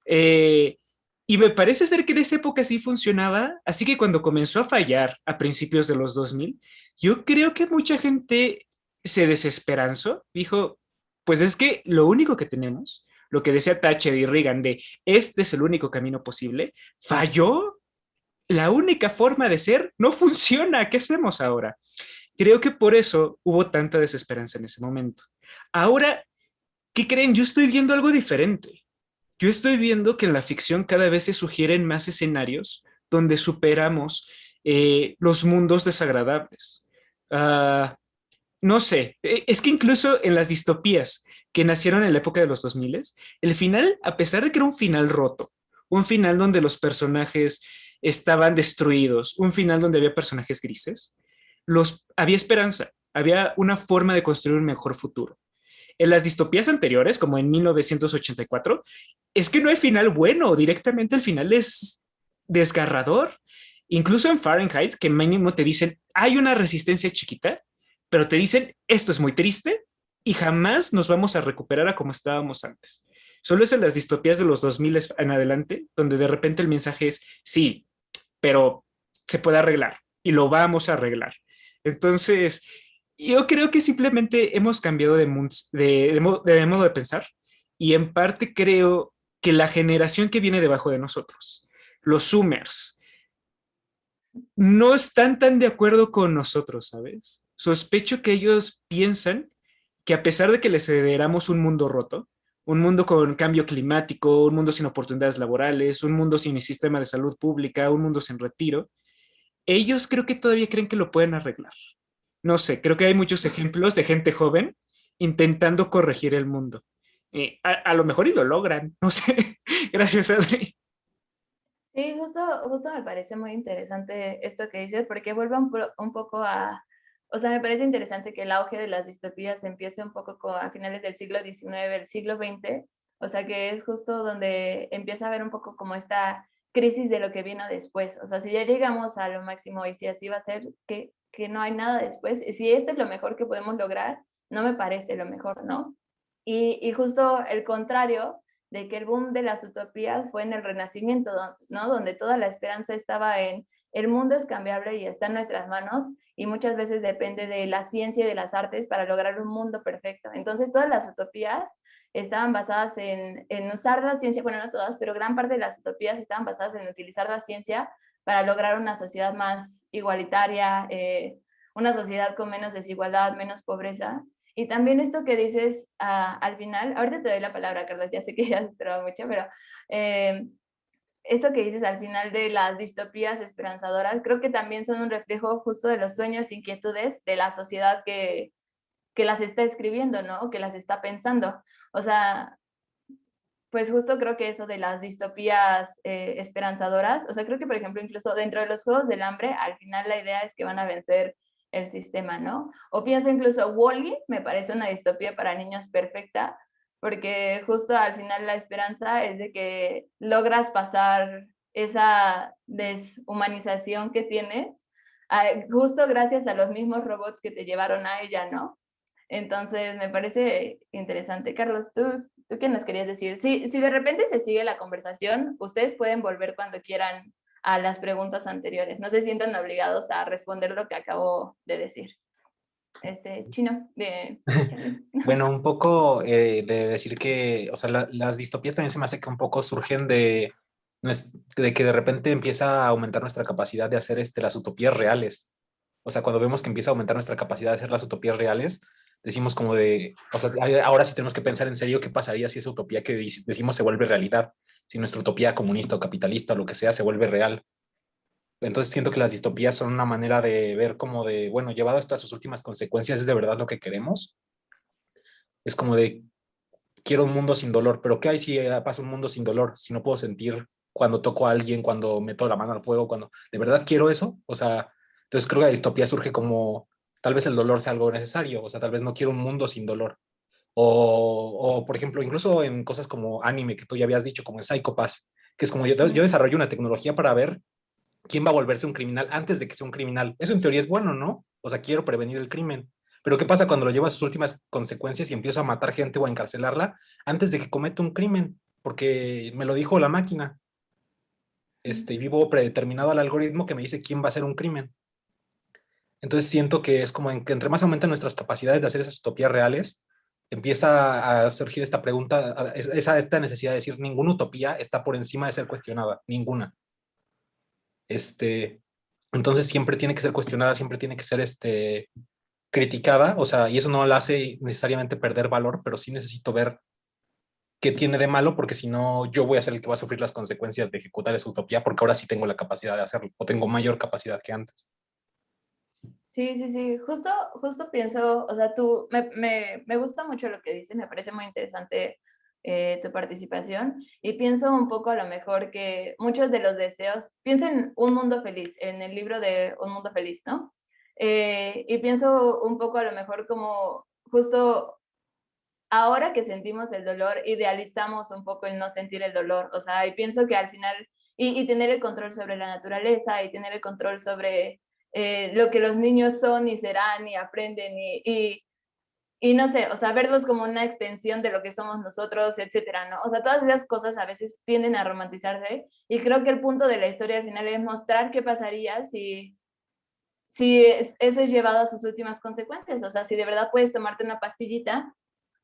Eh, y me parece ser que en esa época sí funcionaba, así que cuando comenzó a fallar a principios de los 2000, yo creo que mucha gente se desesperanzó, dijo, pues es que lo único que tenemos, lo que decía Thatcher y Reagan de este es el único camino posible, falló, la única forma de ser no funciona, ¿qué hacemos ahora? Creo que por eso hubo tanta desesperanza en ese momento. Ahora, ¿qué creen? Yo estoy viendo algo diferente. Yo estoy viendo que en la ficción cada vez se sugieren más escenarios donde superamos los mundos desagradables. Uh, no sé, es que incluso en las distopías que nacieron en la época de los 2000, el final, a pesar de que era un final roto, un final donde los personajes estaban destruidos, un final donde había personajes grises, había esperanza, había una forma de construir un mejor futuro. En las distopías anteriores, como en 1984, es que no hay final bueno, directamente el final es desgarrador. Incluso en Fahrenheit, que mínimo te dicen, hay una resistencia chiquita, pero te dicen, esto es muy triste y jamás nos vamos a recuperar a como estábamos antes. Solo es en las distopías de los 2000 en adelante, donde de repente el mensaje es, sí, pero se puede arreglar y lo vamos a arreglar. Entonces, yo creo que simplemente hemos cambiado de modo de pensar, y en parte creo que la generación que viene debajo de nosotros, los Zoomers, no están tan de acuerdo con nosotros, ¿sabes? Sospecho que ellos piensan que a pesar de que les heredamos un mundo roto, un mundo con cambio climático, un mundo sin oportunidades laborales, un mundo sin sistema de salud pública, un mundo sin retiro, ellos creo que todavía creen que lo pueden arreglar. No sé, creo que hay muchos ejemplos de gente joven intentando corregir el mundo. A lo mejor y lo logran, no sé. Gracias, Adri. Sí, justo me parece muy interesante esto que dices, porque vuelve un poco a, o sea, me parece interesante que el auge de las distopías empiece un poco a finales del siglo XIX, el siglo XX, o sea, que es justo donde empieza a haber un poco como esta crisis de lo que vino después. O sea, si ya llegamos a lo máximo y si así va a ser, que no hay nada después, y si esto es lo mejor que podemos lograr, no me parece lo mejor, ¿no? Y justo el contrario de que el boom de las utopías fue en el Renacimiento, ¿no? Donde toda la esperanza estaba en el mundo es cambiable y está en nuestras manos, y muchas veces depende de la ciencia y de las artes para lograr un mundo perfecto. Entonces todas las utopías estaban basadas en usar la ciencia, bueno, no todas, pero gran parte de las utopías estaban basadas en utilizar la ciencia para lograr una sociedad más igualitaria, una sociedad con menos desigualdad, menos pobreza. Y también esto que dices al final, ahorita te doy la palabra, Carlos, ya sé que ya has esperado mucho, pero esto que dices al final de las distopías esperanzadoras, creo que también son un reflejo justo de los sueños e inquietudes de la sociedad que las está escribiendo, ¿no? Que las está pensando. O sea, pues justo creo que eso de las distopías esperanzadoras, o sea, creo que por ejemplo incluso dentro de los Juegos del Hambre, al final la idea es que van a vencer el sistema, ¿no? O pienso incluso Wall-E, me parece una distopía para niños perfecta, porque justo al final la esperanza es de que logras pasar esa deshumanización que tienes, justo gracias a los mismos robots que te llevaron a ella, ¿no? Entonces, me parece interesante. Carlos, ¿tú qué nos querías decir? Si de repente se sigue la conversación, ustedes pueden volver cuando quieran a las preguntas anteriores. No se sientan obligados a responder lo que acabo de decir. Chino, de... Bueno, un poco de decir que, o sea, las distopías también se me hace que un poco surgen de que de repente empieza a aumentar nuestra capacidad de hacer las utopías reales. O sea, cuando vemos que empieza a aumentar nuestra capacidad de hacer las utopías reales, decimos como de, o sea, ahora sí tenemos que pensar en serio qué pasaría si esa utopía que decimos se vuelve realidad, si nuestra utopía comunista o capitalista o lo que sea se vuelve real. Entonces siento que las distopías son una manera de ver como de, bueno, llevado hasta sus últimas consecuencias, ¿es de verdad lo que queremos? Es como de, quiero un mundo sin dolor, pero ¿qué hay si pasa un mundo sin dolor? Si no puedo sentir cuando toco a alguien, cuando meto la mano al fuego, cuando de verdad quiero eso. O sea, entonces creo que la distopía surge como, tal vez el dolor sea algo necesario, o sea, tal vez no quiero un mundo sin dolor. O por ejemplo, incluso en cosas como anime, que tú ya habías dicho, como en Psycho Pass, que es como yo desarrollo una tecnología para ver quién va a volverse un criminal antes de que sea un criminal. Eso en teoría es bueno, ¿no? O sea, quiero prevenir el crimen. Pero ¿qué pasa cuando lo lleva a sus últimas consecuencias y empiezo a matar gente o a encarcelarla antes de que cometa un crimen? Porque me lo dijo la máquina. Vivo predeterminado al algoritmo que me dice quién va a hacer un crimen. Entonces siento que es como en que entre más aumentan nuestras capacidades de hacer esas utopías reales, empieza a surgir esta pregunta, esta necesidad de decir, ninguna utopía está por encima de ser cuestionada, ninguna. Entonces siempre tiene que ser cuestionada, siempre tiene que ser criticada, o sea, y eso no la hace necesariamente perder valor, pero sí necesito ver qué tiene de malo, porque si no, yo voy a ser el que va a sufrir las consecuencias de ejecutar esa utopía, porque ahora sí tengo la capacidad de hacerlo, o tengo mayor capacidad que antes. Sí, sí, sí, justo pienso, o sea, me gusta mucho lo que dices, me parece muy interesante tu participación y pienso un poco a lo mejor que muchos de los deseos, pienso en Un Mundo Feliz, en el libro de Un Mundo Feliz, ¿no? Y pienso un poco a lo mejor como justo ahora que sentimos el dolor, idealizamos un poco el no sentir el dolor, o sea, y pienso que al final, y tener el control sobre la naturaleza, y tener el control sobre lo que los niños son y serán y aprenden, y no sé, o sea, verlos como una extensión de lo que somos nosotros, etcétera, ¿no? O sea, todas esas cosas a veces tienden a romantizarse, y creo que el punto de la historia al final es mostrar qué pasaría si eso es llevado a sus últimas consecuencias, o sea, si de verdad puedes tomarte una pastillita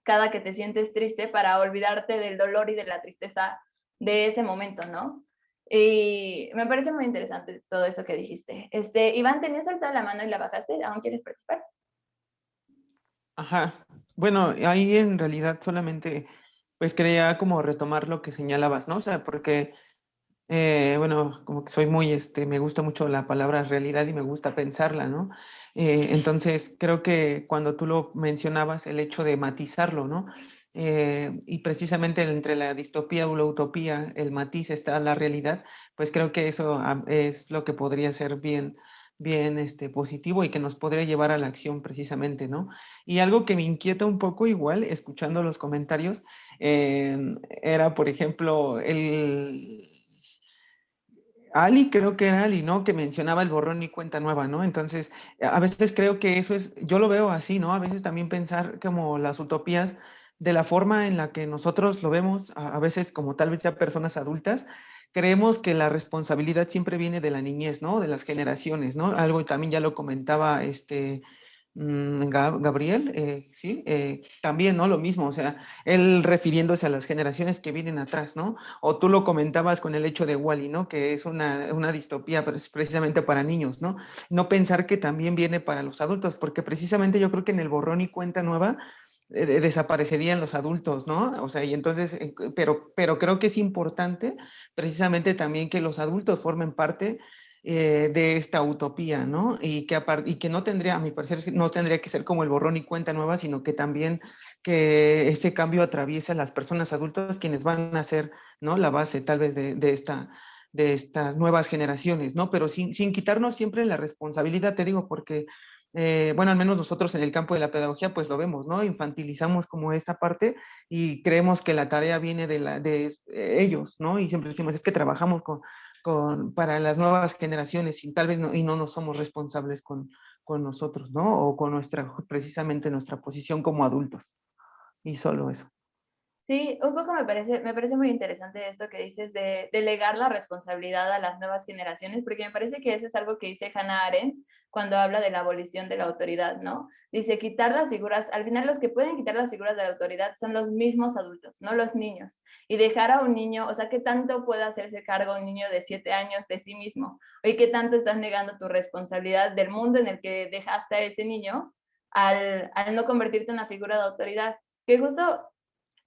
cada que te sientes triste para olvidarte del dolor y de la tristeza de ese momento, ¿no? Y me parece muy interesante todo eso que dijiste. Iván, tenías alzada la mano y la bajaste, ¿aún quieres participar? Ajá. Bueno, ahí en realidad solamente pues quería como retomar lo que señalabas, ¿no? O sea, porque, bueno, como que soy muy, me gusta mucho la palabra realidad y me gusta pensarla, ¿no? Entonces, creo que cuando tú lo mencionabas, el hecho de matizarlo, ¿no? Y precisamente entre la distopía o la utopía, el matiz está la realidad, pues creo que eso es lo que podría ser bien, positivo y que nos podría llevar a la acción precisamente, ¿no? Y algo que me inquieta un poco igual, escuchando los comentarios, era, por ejemplo, Ali, creo que era Ali, ¿no? Que mencionaba el borrón y cuenta nueva, ¿no? Entonces, a veces creo que eso es, yo lo veo así, ¿no? A veces también pensar como las utopías de la forma en la que nosotros lo vemos, a veces como tal vez ya personas adultas, creemos que la responsabilidad siempre viene de la niñez, ¿no? De las generaciones, ¿no? Algo también ya lo comentaba Gabriel, sí, también, ¿no? Lo mismo, o sea, él refiriéndose a las generaciones que vienen atrás, ¿no? O tú lo comentabas con el hecho de Wall-E, ¿no? Que es una distopía precisamente para niños, ¿no? No pensar que también viene para los adultos, porque precisamente yo creo que en el borrón y cuenta nueva desaparecerían los adultos, ¿no? O sea, y entonces, pero creo que es importante precisamente también que los adultos formen parte de esta utopía, ¿no? Y que no tendría, a mi parecer, no tendría que ser como el borrón y cuenta nueva, sino que también que ese cambio atraviesa a las personas adultas, quienes van a ser, ¿no?, la base tal vez de estas nuevas generaciones, ¿no? Pero sin quitarnos siempre la responsabilidad, te digo, porque, bueno, al menos nosotros en el campo de la pedagogía, pues lo vemos, ¿no? Infantilizamos como esta parte y creemos que la tarea viene de ellos, ¿no? Y siempre decimos, es que trabajamos para las nuevas generaciones y tal vez no, y no nos somos responsables con nosotros, ¿no? O con precisamente nuestra posición como adultos. Y solo eso. Sí, un poco me parece muy interesante esto que dices de delegar la responsabilidad a las nuevas generaciones, porque me parece que eso es algo que dice Hannah Arendt cuando habla de la abolición de la autoridad, ¿no? Dice, quitar las figuras, al final los que pueden quitar las figuras de la autoridad son los mismos adultos, no los niños. Y dejar a un niño, o sea, ¿qué tanto puede hacerse cargo un niño de 7 años de sí mismo? ¿Y qué tanto estás negando tu responsabilidad del mundo en el que dejaste a ese niño al no convertirte en una figura de autoridad? Que justo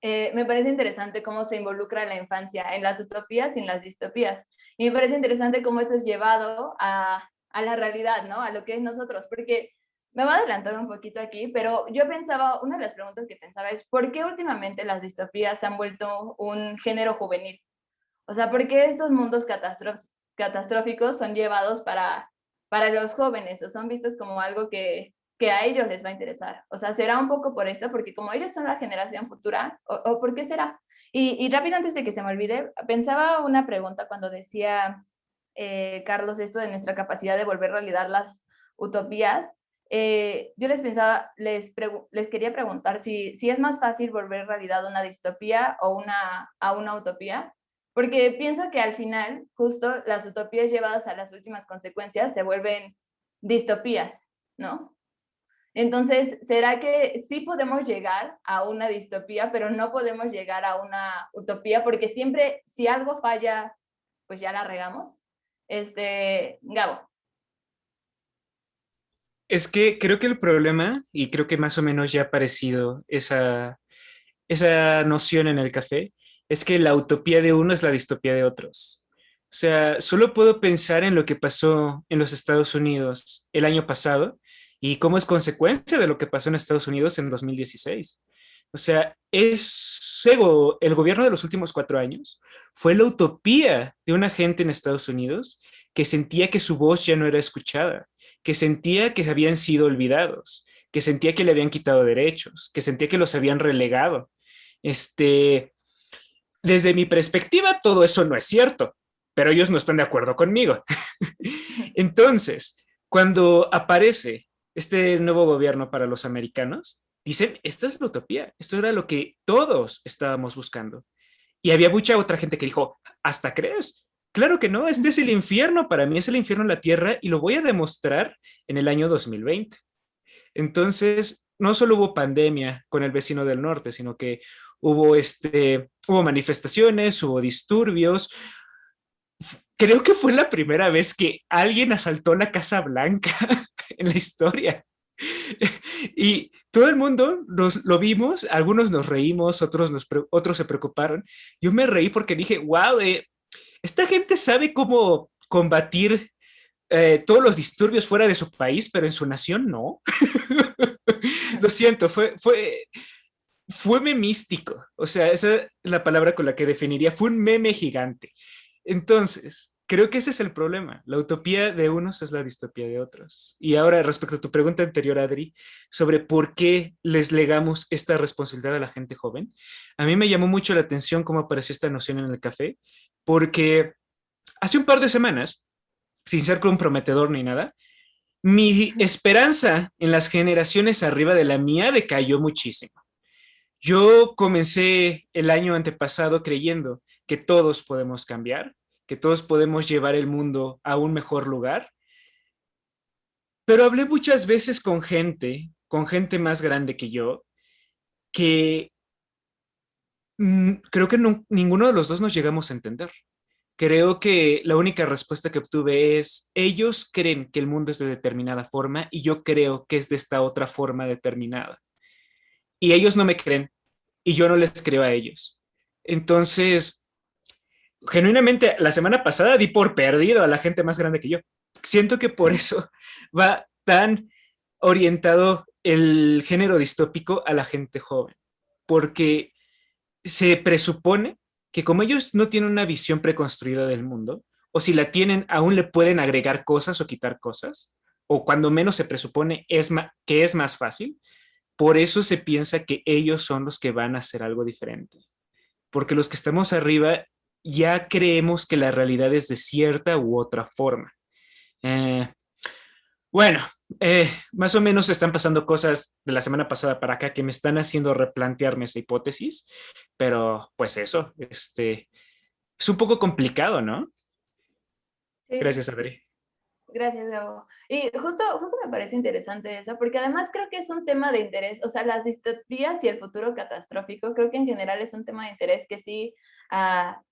me parece interesante cómo se involucra la infancia en las utopías y en las distopías. Y me parece interesante cómo esto es llevado a la realidad, ¿no? A lo que es nosotros, porque me voy a adelantar un poquito aquí, pero yo pensaba, una de las preguntas que pensaba es, ¿por qué últimamente las distopías se han vuelto un género juvenil? O sea, ¿por qué estos mundos catastróficos son llevados para los jóvenes o son vistos como algo que a ellos les va a interesar? O sea, ¿será un poco por esto? Porque como ellos son la generación futura, ¿o por qué será? Y rápido, antes de que se me olvide, pensaba una pregunta cuando decía Carlos esto de nuestra capacidad de volver realidad las utopías. Yo les pensaba, les quería preguntar si es más fácil volver realidad una distopía o a una utopía, porque pienso que al final, justo las utopías llevadas a las últimas consecuencias se vuelven distopías, ¿no? Entonces, ¿será que sí podemos llegar a una distopía, pero no podemos llegar a una utopía? Porque siempre, si algo falla, pues ya la regamos. Gabo. Es que creo que el problema, y creo que más o menos ya ha aparecido esa noción en el café, es que la utopía de uno es la distopía de otros. O sea, solo puedo pensar en lo que pasó en los Estados Unidos el año pasado y cómo es consecuencia de lo que pasó en Estados Unidos en 2016. O sea, el gobierno de los últimos 4 años fue la utopía de una gente en Estados Unidos que sentía que su voz ya no era escuchada, que sentía que habían sido olvidados, que sentía que le habían quitado derechos, que sentía que los habían relegado. Desde mi perspectiva, todo eso no es cierto, pero ellos no están de acuerdo conmigo. Entonces, cuando aparece este nuevo gobierno para los americanos, dicen, esta es la utopía, esto era lo que todos estábamos buscando. Y había mucha otra gente que dijo, ¿hasta crees? Claro que no, este es el infierno, para mí es el infierno en la tierra y lo voy a demostrar en el año 2020. Entonces, no solo hubo pandemia con el vecino del norte, sino que hubo manifestaciones, hubo disturbios. Creo que fue la primera vez que alguien asaltó la Casa Blanca en la historia. Y todo el mundo lo vimos, algunos nos reímos, otros se preocuparon. Yo me reí porque dije, wow, esta gente sabe cómo combatir todos los disturbios fuera de su país, pero en su nación no. Lo siento, fue memístico. O sea, esa es la palabra con la que definiría. Fue un meme gigante. Entonces, creo que ese es el problema. La utopía de unos es la distopía de otros. Y ahora, respecto a tu pregunta anterior, Adri, sobre por qué les legamos esta responsabilidad a la gente joven, a mí me llamó mucho la atención cómo apareció esta noción en el café, porque hace un par de semanas, sin ser comprometedor ni nada, mi esperanza en las generaciones arriba de la mía decayó muchísimo. Yo comencé el año antepasado creyendo que todos podemos cambiar, que todos podemos llevar el mundo a un mejor lugar, pero hablé muchas veces con gente más grande que yo, que creo que ninguno de los dos nos llegamos a entender. Creo que la única respuesta que obtuve es, ellos creen que el mundo es de determinada forma y yo creo que es de esta otra forma determinada. Y ellos no me creen y yo no les creo a ellos. Entonces, genuinamente, la semana pasada di por perdido a la gente más grande que yo. Siento que por eso va tan orientado el género distópico a la gente joven. porque se presupone que como ellos no tienen una visión preconstruida del mundo, o si la tienen, aún le pueden agregar cosas o quitar cosas, o cuando menos se presupone que es más fácil, por eso se piensa que ellos son los que van a hacer algo diferente. Porque los que estamos arriba ya creemos que la realidad es de cierta u otra forma. Eh, bueno, más o menos están pasando cosas de la semana pasada para acá que me están haciendo replantearme esa hipótesis, pero pues eso, es un poco complicado, ¿no? Sí, Gracias, Adri. gracias, Gabo. Y justo me parece interesante eso, porque además creo que es un tema de interés, o sea, las distopías y el futuro catastrófico, creo que en general es un tema de interés que sí ah,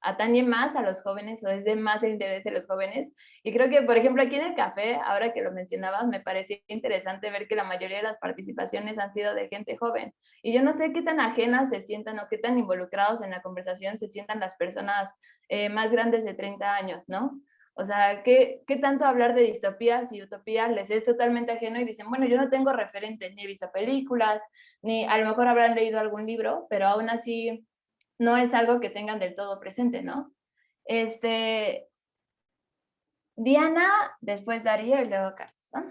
atañe más a los jóvenes o es de más el interés de los jóvenes. Y creo que, por ejemplo, aquí en el café, ahora que lo mencionabas, me pareció interesante ver que la mayoría de las participaciones han sido de gente joven. Y yo no sé qué tan ajenas se sientan o qué tan involucrados en la conversación se sientan las personas más grandes de 30 años, ¿no? O sea, ¿qué tanto hablar de distopías y utopías les es totalmente ajeno y dicen, bueno, yo no tengo referentes, ni he visto películas, ni a lo mejor habrán leído algún libro, pero aún así no es algo que tengan del todo presente, ¿no? Diana, después Darío y luego Carlos, ¿no?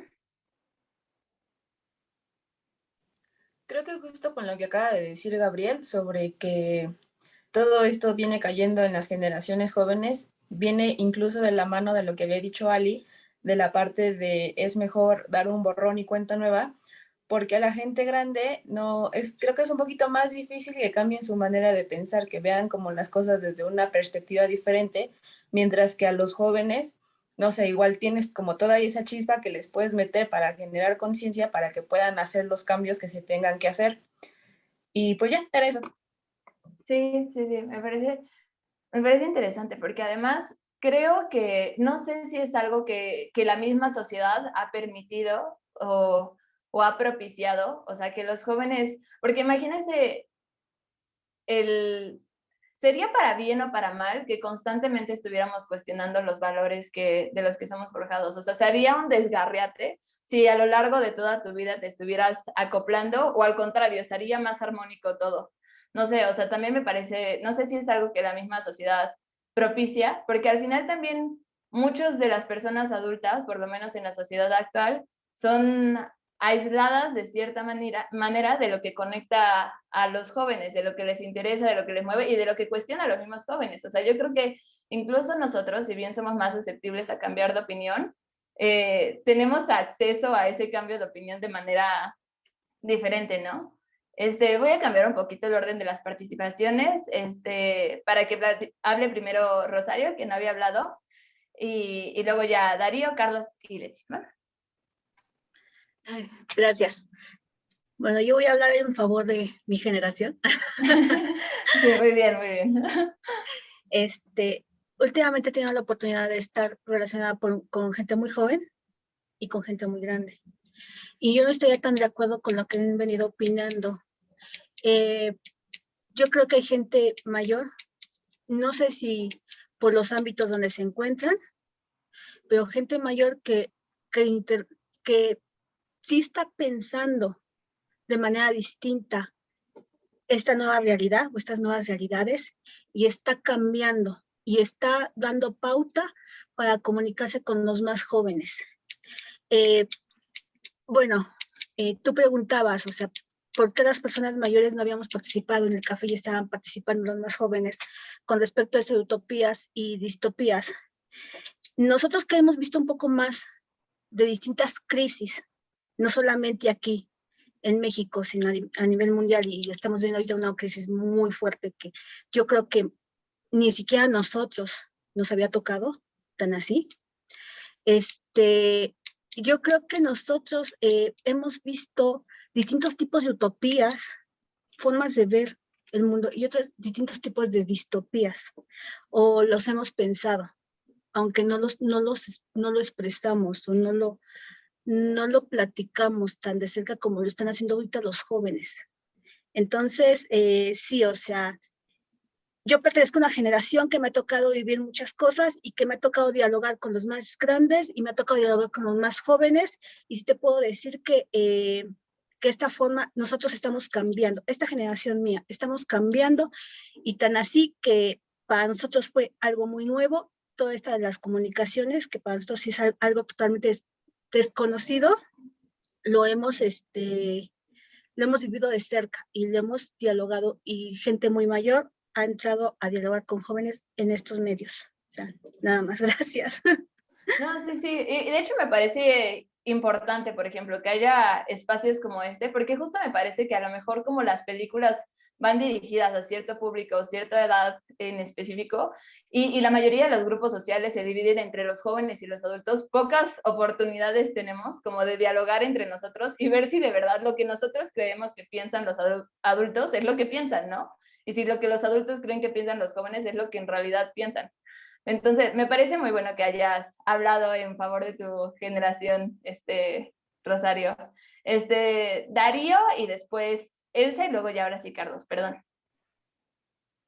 Creo que justo con lo que acaba de decir Gabriel sobre que todo esto viene cayendo en las generaciones jóvenes, viene incluso de la mano de lo que había dicho Ali, de la parte de es mejor dar un borrón y cuenta nueva, porque a la gente grande no es, creo que es un poquito más difícil que cambien su manera de pensar, que vean como las cosas desde una perspectiva diferente, mientras que a los jóvenes, no sé, igual tienes como toda esa chispa que les puedes meter para generar conciencia para que puedan hacer los cambios que se tengan que hacer. Y pues ya, era eso. Sí, me parece interesante porque además creo que no sé si es algo que la misma sociedad ha permitido o ha propiciado, o sea, que los jóvenes, porque imagínense sería para bien o para mal que constantemente estuviéramos cuestionando los valores de los que somos forjados. O sea, sería un desgarriate si a lo largo de toda tu vida te estuvieras acoplando o al contrario, sería más armónico todo. No sé, o sea, también me parece, no sé si es algo que la misma sociedad propicia, porque al final también muchas de las personas adultas, por lo menos en la sociedad actual, son aisladas de cierta manera de lo que conecta a los jóvenes, de lo que les interesa, de lo que les mueve y de lo que cuestiona a los mismos jóvenes. O sea, yo creo que incluso nosotros, si bien somos más susceptibles a cambiar de opinión, tenemos acceso a ese cambio de opinión de manera diferente, ¿no? Voy a cambiar un poquito el orden de las participaciones, para que hable primero Rosario, que no había hablado, y luego ya Darío, Carlos y Lechi, ¿no? Gracias. Bueno, yo voy a hablar en favor de mi generación. Sí, muy bien, muy bien. Últimamente he tenido la oportunidad de estar relacionada con gente muy joven y con gente muy grande. Y yo no estoy tan de acuerdo con lo que han venido opinando. Yo creo que hay gente mayor, no sé si por los ámbitos donde se encuentran, pero gente mayor que sí está pensando de manera distinta esta nueva realidad o estas nuevas realidades y está cambiando y está dando pauta para comunicarse con los más jóvenes. Tú preguntabas, o sea, ¿por qué las personas mayores no habíamos participado en el café y estaban participando los más jóvenes con respecto a esas utopías y distopías? Nosotros que hemos visto un poco más de distintas crisis, no solamente aquí en México, sino a nivel mundial, y estamos viendo ahorita una crisis muy fuerte que yo creo que ni siquiera a nosotros nos había tocado tan así. Yo creo que nosotros hemos visto distintos tipos de utopías, formas de ver el mundo y otros distintos tipos de distopías, o los hemos pensado, aunque no lo expresamos o no lo platicamos tan de cerca como lo están haciendo ahorita los jóvenes. Entonces, sí, o sea, yo pertenezco a una generación que me ha tocado vivir muchas cosas y que me ha tocado dialogar con los más grandes y me ha tocado dialogar con los más jóvenes, y sí te puedo decir que que esta forma nosotros estamos cambiando, esta generación mía, estamos cambiando, y tan así que para nosotros fue algo muy nuevo, toda esta de las comunicaciones, que para nosotros sí es algo totalmente desconocido, lo hemos, lo hemos vivido de cerca y lo hemos dialogado, y gente muy mayor ha entrado a dialogar con jóvenes en estos medios. O sea, nada más, gracias. No, sí, sí. Y de hecho me parece importante, por ejemplo, que haya espacios como este, porque justo me parece que a lo mejor como las películas van dirigidas a cierto público o cierta edad en específico, y la mayoría de los grupos sociales se dividen entre los jóvenes y los adultos, pocas oportunidades tenemos como de dialogar entre nosotros y ver si de verdad lo que nosotros creemos que piensan los adultos es lo que piensan, ¿no? Y si lo que los adultos creen que piensan los jóvenes es lo que en realidad piensan. Entonces, me parece muy bueno que hayas hablado en favor de tu generación, Rosario. Darío y después Elsa y luego ya ahora sí Carlos, perdón.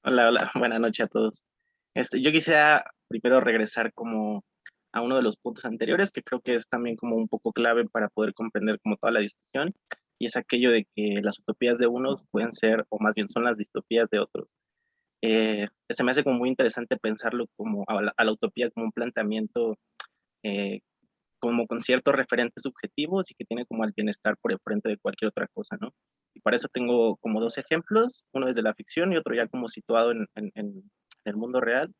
Hola, hola, buenas noches a todos. Yo quisiera primero regresar como a uno de los puntos anteriores, que creo que es también como un poco clave para poder comprender como toda la discusión, y es aquello de que las utopías de unos pueden ser, o más bien son las distopías de otros. Se me hace como muy interesante pensarlo como a la utopía como un planteamiento eh, como con ciertos referentes subjetivos y que tiene como al bienestar por el frente de cualquier otra cosa, ¿no? Y para eso tengo como dos ejemplos, uno desde la ficción y otro ya como situado en el mundo real.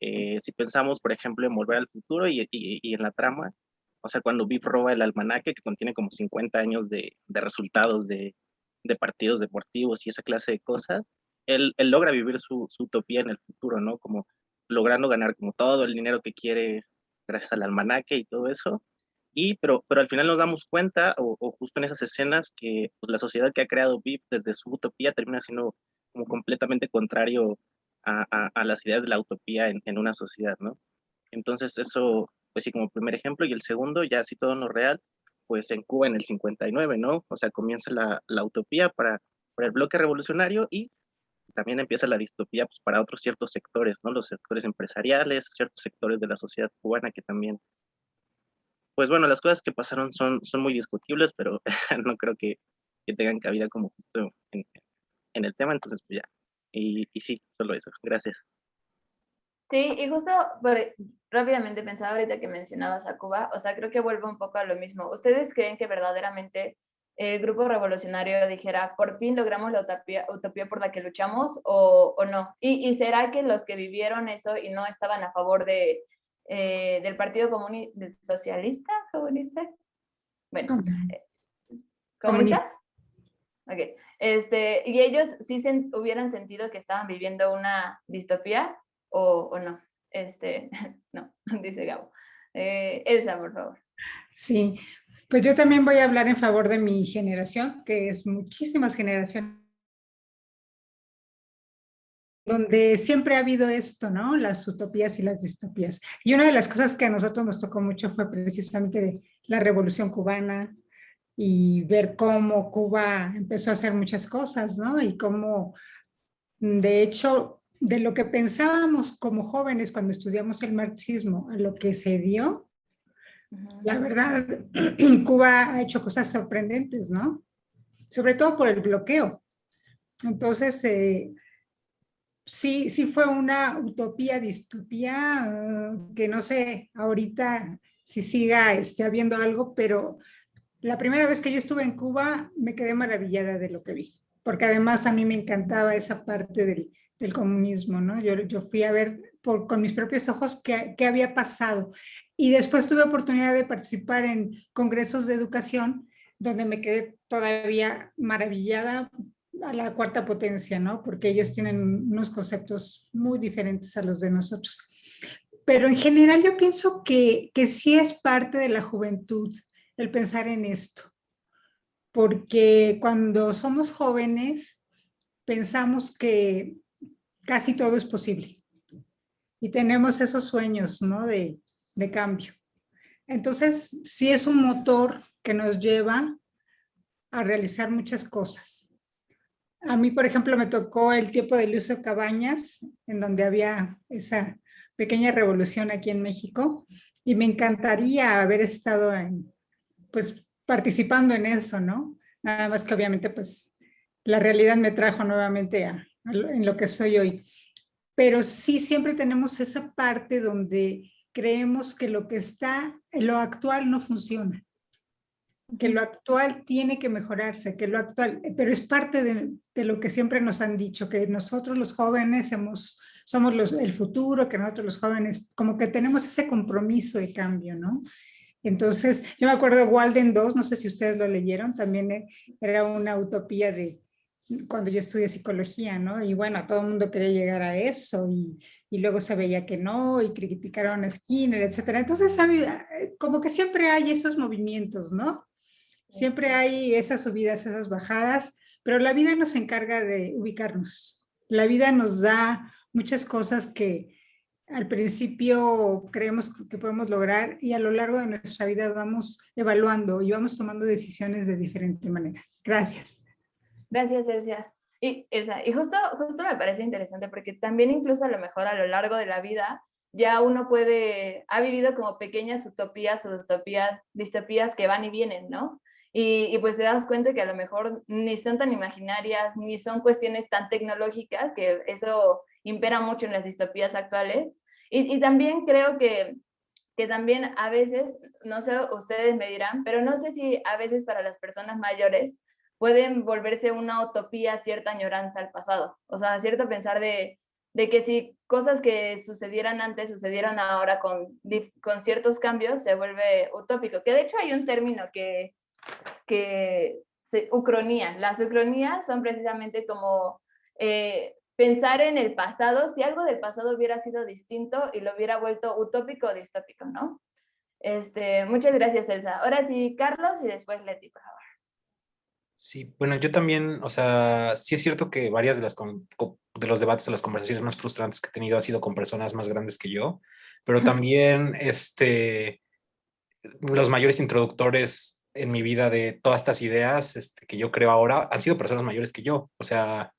Si pensamos, por ejemplo, en Volver al Futuro y en la trama, o sea, cuando Biff roba el almanaque que contiene como 50 años de resultados de partidos deportivos y esa clase de cosas, él logra vivir su utopía en el futuro, ¿no? Como logrando ganar como todo el dinero que quiere gracias al almanaque y todo eso. Pero al final nos damos cuenta, o justo en esas escenas, que pues, la sociedad que ha creado Biff desde su utopía termina siendo como completamente contrario a las ideas de la utopía en una sociedad, ¿no? Entonces eso, pues sí, como primer ejemplo. Y el segundo, ya así todo no real, pues en Cuba en el 59, ¿no? O sea, comienza la utopía para el bloque revolucionario y también empieza la distopía pues, para otros ciertos sectores, ¿no? Los sectores empresariales, ciertos sectores de la sociedad cubana que también, pues bueno, las cosas que pasaron son muy discutibles, pero no creo que tengan cabida como justo en el tema, entonces pues ya. Y sí, solo eso. Gracias. Sí, y justo rápidamente pensaba ahorita que mencionabas a Cuba, o sea, creo que vuelve un poco a lo mismo. ¿Ustedes creen que verdaderamente el grupo revolucionario dijera, por fin logramos la utopía por la que luchamos o no? ¿Y será que los que vivieron eso y no estaban a favor del Partido Socialista? ¿Comunista? Bueno, ¿comunista? Ok. ¿Y ellos sí hubieran sentido que estaban viviendo una distopía o no? No, dice Gabo. Elsa, por favor. Sí, pues yo también voy a hablar en favor de mi generación, que es muchísimas generaciones, donde siempre ha habido esto, ¿no? Las utopías y las distopías. Y una de las cosas que a nosotros nos tocó mucho fue precisamente la Revolución Cubana y ver cómo Cuba empezó a hacer muchas cosas, ¿no? Y cómo, de hecho, de lo que pensábamos como jóvenes cuando estudiamos el marxismo a lo que se dio, la verdad, Cuba ha hecho cosas sorprendentes, ¿no? Sobre todo por el bloqueo. Entonces, sí fue una utopía, distopía, que no sé ahorita si siga habiendo algo, pero la primera vez que yo estuve en Cuba me quedé maravillada de lo que vi, porque además a mí me encantaba esa parte del comunismo, ¿no? Yo fui a ver con mis propios ojos qué había pasado. Y después tuve oportunidad de participar en congresos de educación, donde me quedé todavía maravillada a la cuarta potencia, ¿no? Porque ellos tienen unos conceptos muy diferentes a los de nosotros. Pero en general yo pienso que sí es parte de la juventud el pensar en esto, porque cuando somos jóvenes pensamos que casi todo es posible y tenemos esos sueños, ¿no? de cambio. Entonces, sí es un motor que nos lleva a realizar muchas cosas. A mí, por ejemplo, me tocó el tiempo de Lucio Cabañas, en donde había esa pequeña revolución aquí en México, y me encantaría haber estado pues, participando en eso, ¿no? nada más que obviamente pues la realidad me trajo nuevamente en lo que soy hoy. Pero sí siempre tenemos esa parte donde creemos que lo que está, lo actual no funciona, que lo actual tiene que mejorarse, que lo actual, pero es parte de lo que siempre nos han dicho, que nosotros los jóvenes somos el futuro, que nosotros los jóvenes como que tenemos ese compromiso de cambio, ¿no? Entonces, yo me acuerdo de Walden 2, no sé si ustedes lo leyeron, también era una utopía de cuando yo estudié psicología, ¿no? Y bueno, todo el mundo quería llegar a eso y luego se veía que no y criticaron a Skinner, etcétera. Entonces, como que siempre hay esos movimientos, ¿no? Siempre hay esas subidas, esas bajadas, pero la vida nos encarga de ubicarnos. La vida nos da muchas cosas que al principio creemos que podemos lograr y a lo largo de nuestra vida vamos evaluando y vamos tomando decisiones de diferente manera. Gracias. Gracias, Elsa. Y justo me parece interesante porque también incluso a lo mejor a lo largo de la vida ya uno ha vivido como pequeñas utopías o distopías que van y vienen, ¿no? Y pues te das cuenta que a lo mejor ni son tan imaginarias, ni son cuestiones tan tecnológicas, que eso impera mucho en las distopías actuales. Y también creo que también a veces, no sé, ustedes me dirán, pero no sé si a veces para las personas mayores pueden volverse una utopía cierta añoranza al pasado. O sea, cierto pensar de que si cosas que sucedieran antes sucedieron ahora con ciertos cambios, se vuelve utópico. Que de hecho hay un término ucronía. Las ucronías son precisamente como pensar en el pasado, si algo del pasado hubiera sido distinto y lo hubiera vuelto utópico o distópico, ¿no? Muchas gracias, Elsa. Ahora sí, Carlos y después Leti, por favor. Sí, bueno, yo también, o sea, sí es cierto que varias de de los debates o las conversaciones más frustrantes que he tenido ha sido con personas más grandes que yo, pero también los mayores introductores en mi vida de todas estas ideas que yo creo ahora han sido personas mayores que yo. O sea,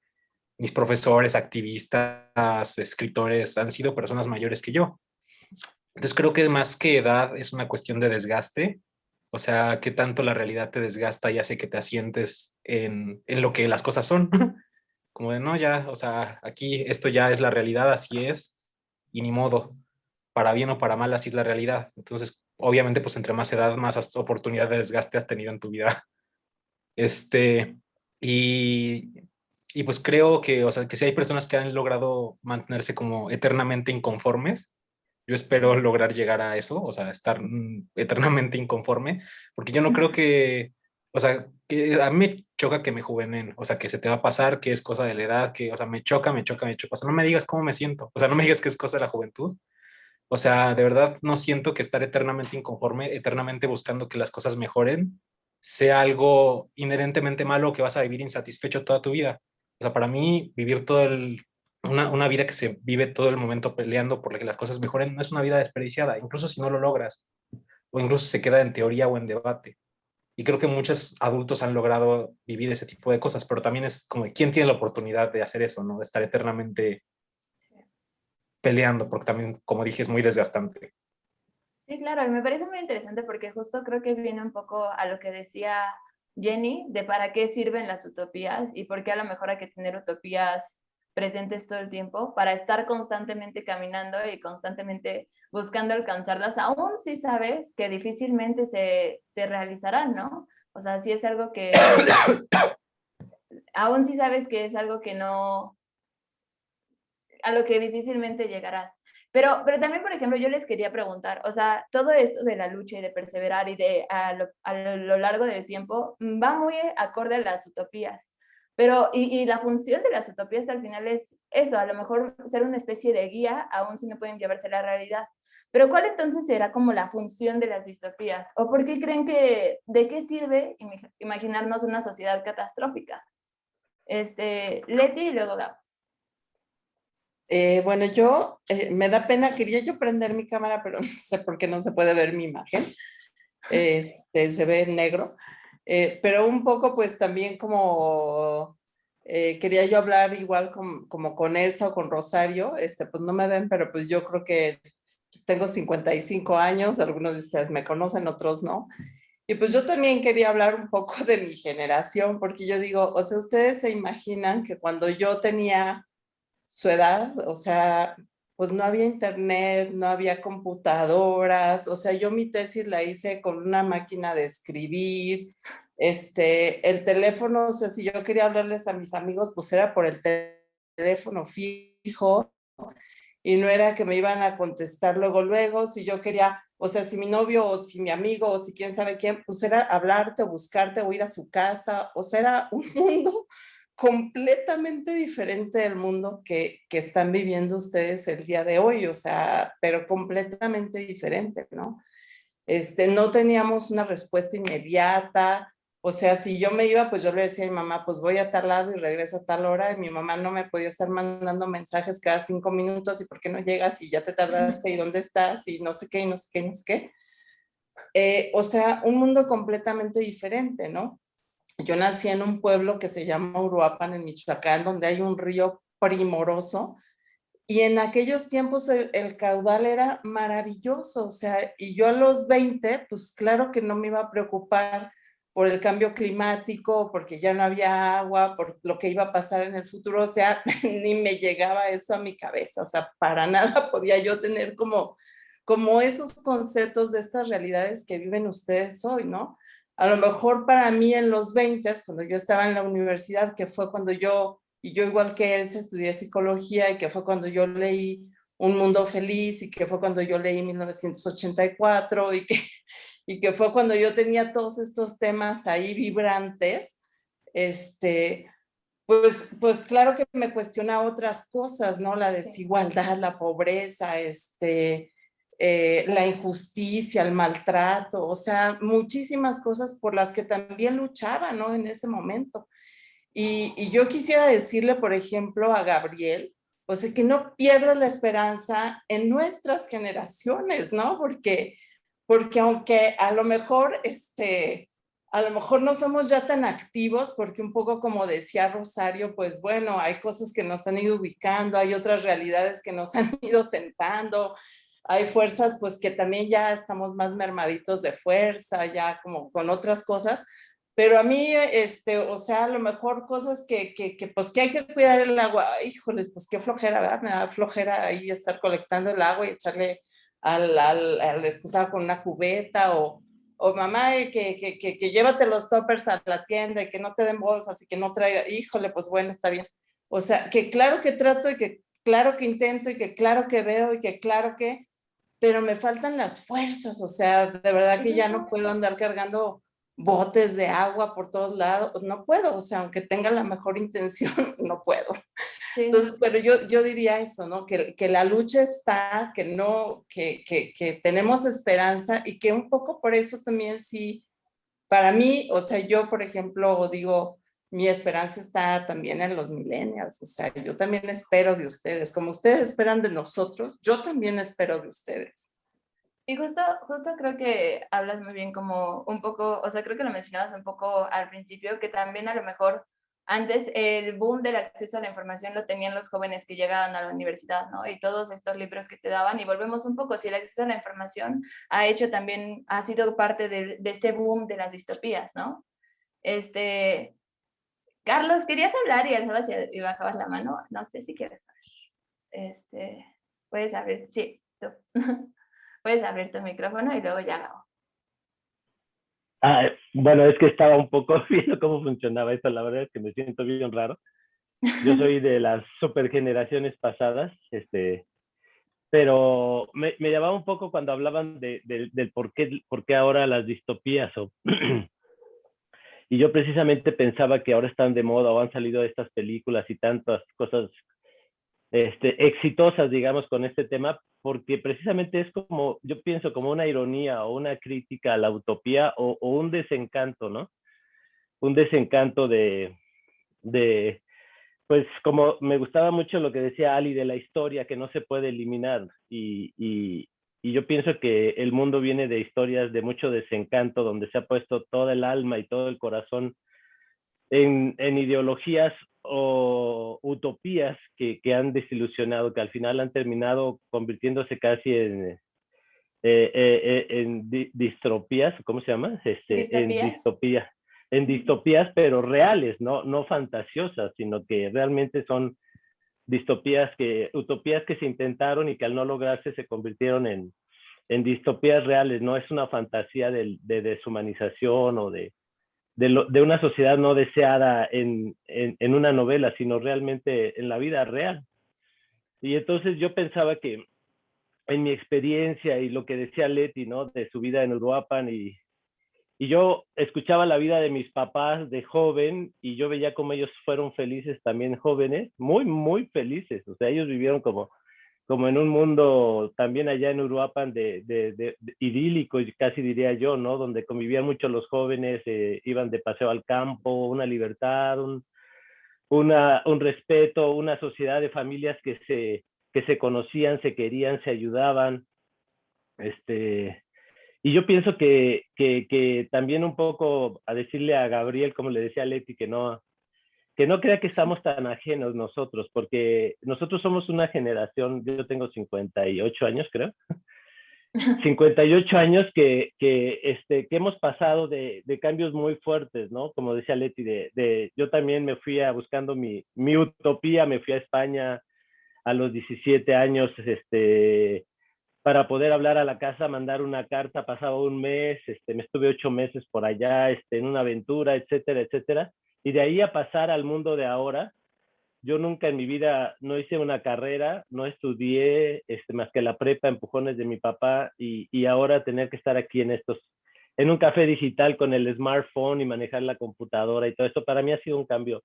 mis profesores, activistas, escritores han sido personas mayores que yo. Entonces creo que más que edad es una cuestión de desgaste. O sea, qué tanto la realidad te desgasta y hace que te asientes en lo que las cosas son. Como de, no, ya, o sea, aquí esto ya es la realidad, así es, y ni modo, para bien o para mal, así es la realidad. Entonces, obviamente, pues entre más edad, más oportunidad de desgaste has tenido en tu vida. Y, y pues creo que, o sea, que si hay personas que han logrado mantenerse como eternamente inconformes, yo espero lograr llegar a eso, o sea, estar eternamente inconforme, porque yo no creo que, o sea, que a mí me choca que me juvenen, o sea, que se te va a pasar, que es cosa de la edad, que, o sea, me choca, o sea, no me digas cómo me siento, o sea, no me digas que es cosa de la juventud, o sea, de verdad no siento que estar eternamente inconforme, eternamente buscando que las cosas mejoren, sea algo inherentemente malo que vas a vivir insatisfecho toda tu vida. O sea, para mí, vivir una vida que se vive todo el momento peleando por que las cosas mejoren no es una vida desperdiciada, incluso si no lo logras, o incluso se queda en teoría o en debate. Y creo que muchos adultos han logrado vivir ese tipo de cosas, pero también es como, ¿quién tiene la oportunidad de hacer eso, no? De estar eternamente peleando, porque también, como dije, es muy desgastante. Sí, claro, y me parece muy interesante porque justo creo que viene un poco a lo que decía Jenny, de para qué sirven las utopías y por qué a lo mejor hay que tener utopías presentes todo el tiempo para estar constantemente caminando y constantemente buscando alcanzarlas, aún si sabes que difícilmente se realizarán, ¿no? O sea, si es algo que, aún si sabes que es algo que no, a lo que difícilmente llegarás. Pero también, por ejemplo, yo les quería preguntar, o sea, todo esto de la lucha y de perseverar y de a lo largo del tiempo va muy acorde a las utopías. Pero, y la función de las utopías al final es eso, a lo mejor ser una especie de guía, aún si no pueden llevarse a la realidad. Pero ¿cuál entonces será como la función de las distopías? ¿O por qué creen de qué sirve imaginarnos una sociedad catastrófica? Leti y luego Gab. Bueno, me da pena, quería yo prender mi cámara, pero no sé por qué no se puede ver mi imagen. Se ve en negro. Pero un poco pues también como quería yo hablar igual como con Elsa o con Rosario, pues no me ven, pero pues yo creo que tengo 55 años, algunos de ustedes me conocen, otros no. Y pues yo también quería hablar un poco de mi generación, porque yo digo, o sea, ustedes se imaginan que cuando yo tenía su edad, o sea, pues no había internet, no había computadoras, o sea, yo mi tesis la hice con una máquina de escribir, el teléfono, o sea, si yo quería hablarles a mis amigos, pues era por el teléfono fijo, y no era que me iban a contestar luego, luego, si yo quería, o sea, si mi novio o si mi amigo o si quién sabe quién, pues era hablarte o buscarte o ir a su casa, o sea, era un mundo completamente diferente del mundo que están viviendo ustedes el día de hoy, o sea, pero completamente diferente, ¿no? No teníamos una respuesta inmediata, o sea, si yo me iba, pues yo le decía a mi mamá, pues voy a tal lado y regreso a tal hora, y mi mamá no me podía estar mandando mensajes cada 5 minutos, y por qué no llegas, y ya te tardaste, y dónde estás, y no sé qué, y no sé qué, y no sé qué. O sea, un mundo completamente diferente, ¿no? Yo nací en un pueblo que se llama Uruapan, en Michoacán, donde hay un río primoroso, y en aquellos tiempos el caudal era maravilloso, o sea, y yo a los 20, pues claro que no me iba a preocupar por el cambio climático, porque ya no había agua, por lo que iba a pasar en el futuro, o sea, ni me llegaba eso a mi cabeza, o sea, para nada podía yo tener como esos conceptos de estas realidades que viven ustedes hoy, ¿no? A lo mejor para mí en los 20, cuando yo estaba en la universidad, que fue cuando yo igual que él estudié psicología, y que fue cuando yo leí Un Mundo Feliz, y que fue cuando yo leí 1984, y que fue cuando yo tenía todos estos temas ahí vibrantes, pues claro que me cuestiona otras cosas, ¿no? La desigualdad, la pobreza, la injusticia, el maltrato, o sea, muchísimas cosas por las que también luchaba, ¿no? En ese momento. Y yo quisiera decirle, por ejemplo, a Gabriel, o sea, que no pierdas la esperanza en nuestras generaciones, ¿no? Porque aunque a lo mejor no somos ya tan activos, porque un poco como decía Rosario, pues bueno, hay cosas que nos han ido ubicando, hay otras realidades que nos han ido sentando, hay fuerzas pues que también ya estamos más mermaditos de fuerza, ya como con otras cosas, pero a mí, o sea, a lo mejor cosas pues que hay que cuidar el agua, híjoles, pues qué flojera, ¿verdad? Me da flojera ahí estar colectando el agua y echarle al excusado con una cubeta, o mamá, que llévate los toppers a la tienda y que no te den bolsas y que no traiga, híjole, pues bueno, está bien. O sea, que claro que trato y que claro que intento y que claro que veo y que claro que, pero me faltan las fuerzas, o sea, de verdad que ya no puedo andar cargando botes de agua por todos lados, no puedo, o sea, aunque tenga la mejor intención, no puedo. Sí. Entonces, pero yo diría eso, ¿no? Que la lucha está, que no, que tenemos esperanza, y que un poco por eso también sí, para mí, o sea, yo, por ejemplo, digo, mi esperanza está también en los millennials, o sea, yo también espero de ustedes, como ustedes esperan de nosotros, yo también espero de ustedes. Y justo creo que hablas muy bien como un poco, o sea, creo que lo mencionabas un poco al principio, que también a lo mejor antes el boom del acceso a la información lo tenían los jóvenes que llegaban a la universidad, ¿no? Y todos estos libros que te daban, y volvemos un poco, si el acceso a la información ha hecho también, ha sido parte de este boom de las distopías, ¿no? Carlos, ¿querías hablar y alzabas y bajabas la mano? No sé si quieres saber. Puedes abrir, sí, tú. Puedes abrir tu micrófono y luego ya no. Bueno, es que estaba un poco viendo cómo funcionaba esto. La verdad es que me siento bien raro. Yo soy de las super generaciones pasadas, pero me llamaba un poco cuando hablaban del por qué ahora las distopías. Y yo precisamente pensaba que ahora están de moda o han salido estas películas y tantas cosas exitosas, digamos, con este tema, porque precisamente es como, yo pienso, como una ironía o una crítica a la utopía, o un desencanto, ¿no? Un desencanto pues como me gustaba mucho lo que decía Ali de la historia, que no se puede eliminar, y yo pienso que el mundo viene de historias de mucho desencanto, donde se ha puesto toda el alma y todo el corazón en ideologías o utopías que han desilusionado, que al final han terminado convirtiéndose casi distropías, ¿cómo se llama? ¿Distopías? En distopías, pero reales, no fantasiosas, sino que realmente son utopías que se intentaron y que al no lograrse se convirtieron en distopías reales. No es una fantasía de deshumanización o de una sociedad no deseada en una novela, sino realmente en la vida real. Y entonces yo pensaba que en mi experiencia y lo que decía Leti, ¿no? De su vida en Uruapan y yo escuchaba la vida de mis papás de joven y yo veía cómo ellos fueron felices también jóvenes, muy, muy felices. O sea, ellos vivieron como en un mundo también allá en Uruapan de idílico, casi diría yo, ¿no? Donde convivían mucho los jóvenes, iban de paseo al campo, una libertad, un respeto, una sociedad de familias que se conocían, se querían, se ayudaban. Y yo pienso que también un poco a decirle a Gabriel, como le decía a Leti, que no crea que estamos tan ajenos nosotros, porque nosotros somos una generación, yo tengo 58 años, creo, 58 años que hemos pasado de cambios muy fuertes, ¿no? Como decía Leti, yo también me fui buscando mi utopía, me fui a España a los 17 años, para poder hablar a la casa, mandar una carta, pasaba un mes, me estuve 8 meses por allá, en una aventura, etcétera, etcétera. Y de ahí a pasar al mundo de ahora, yo nunca en mi vida no hice una carrera, no estudié más que la prepa, empujones de mi papá, y ahora tener que estar aquí en un café digital con el smartphone y manejar la computadora y todo esto, para mí ha sido un cambio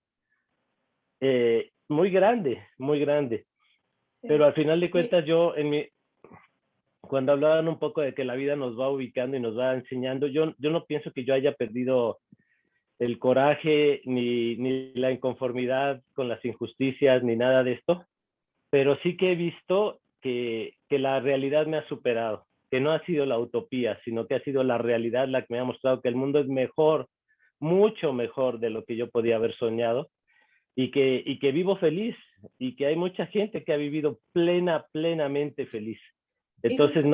muy grande, muy grande. Sí. Pero al final de cuentas, yo cuando hablaban un poco de que la vida nos va ubicando y nos va enseñando, yo no pienso que yo haya perdido el coraje ni la inconformidad con las injusticias ni nada de esto, pero sí que he visto que la realidad me ha superado, que no ha sido la utopía, sino que ha sido la realidad la que me ha mostrado que el mundo es mejor, mucho mejor de lo que yo podía haber soñado, y que vivo feliz, y que hay mucha gente que ha vivido plenamente feliz. Entonces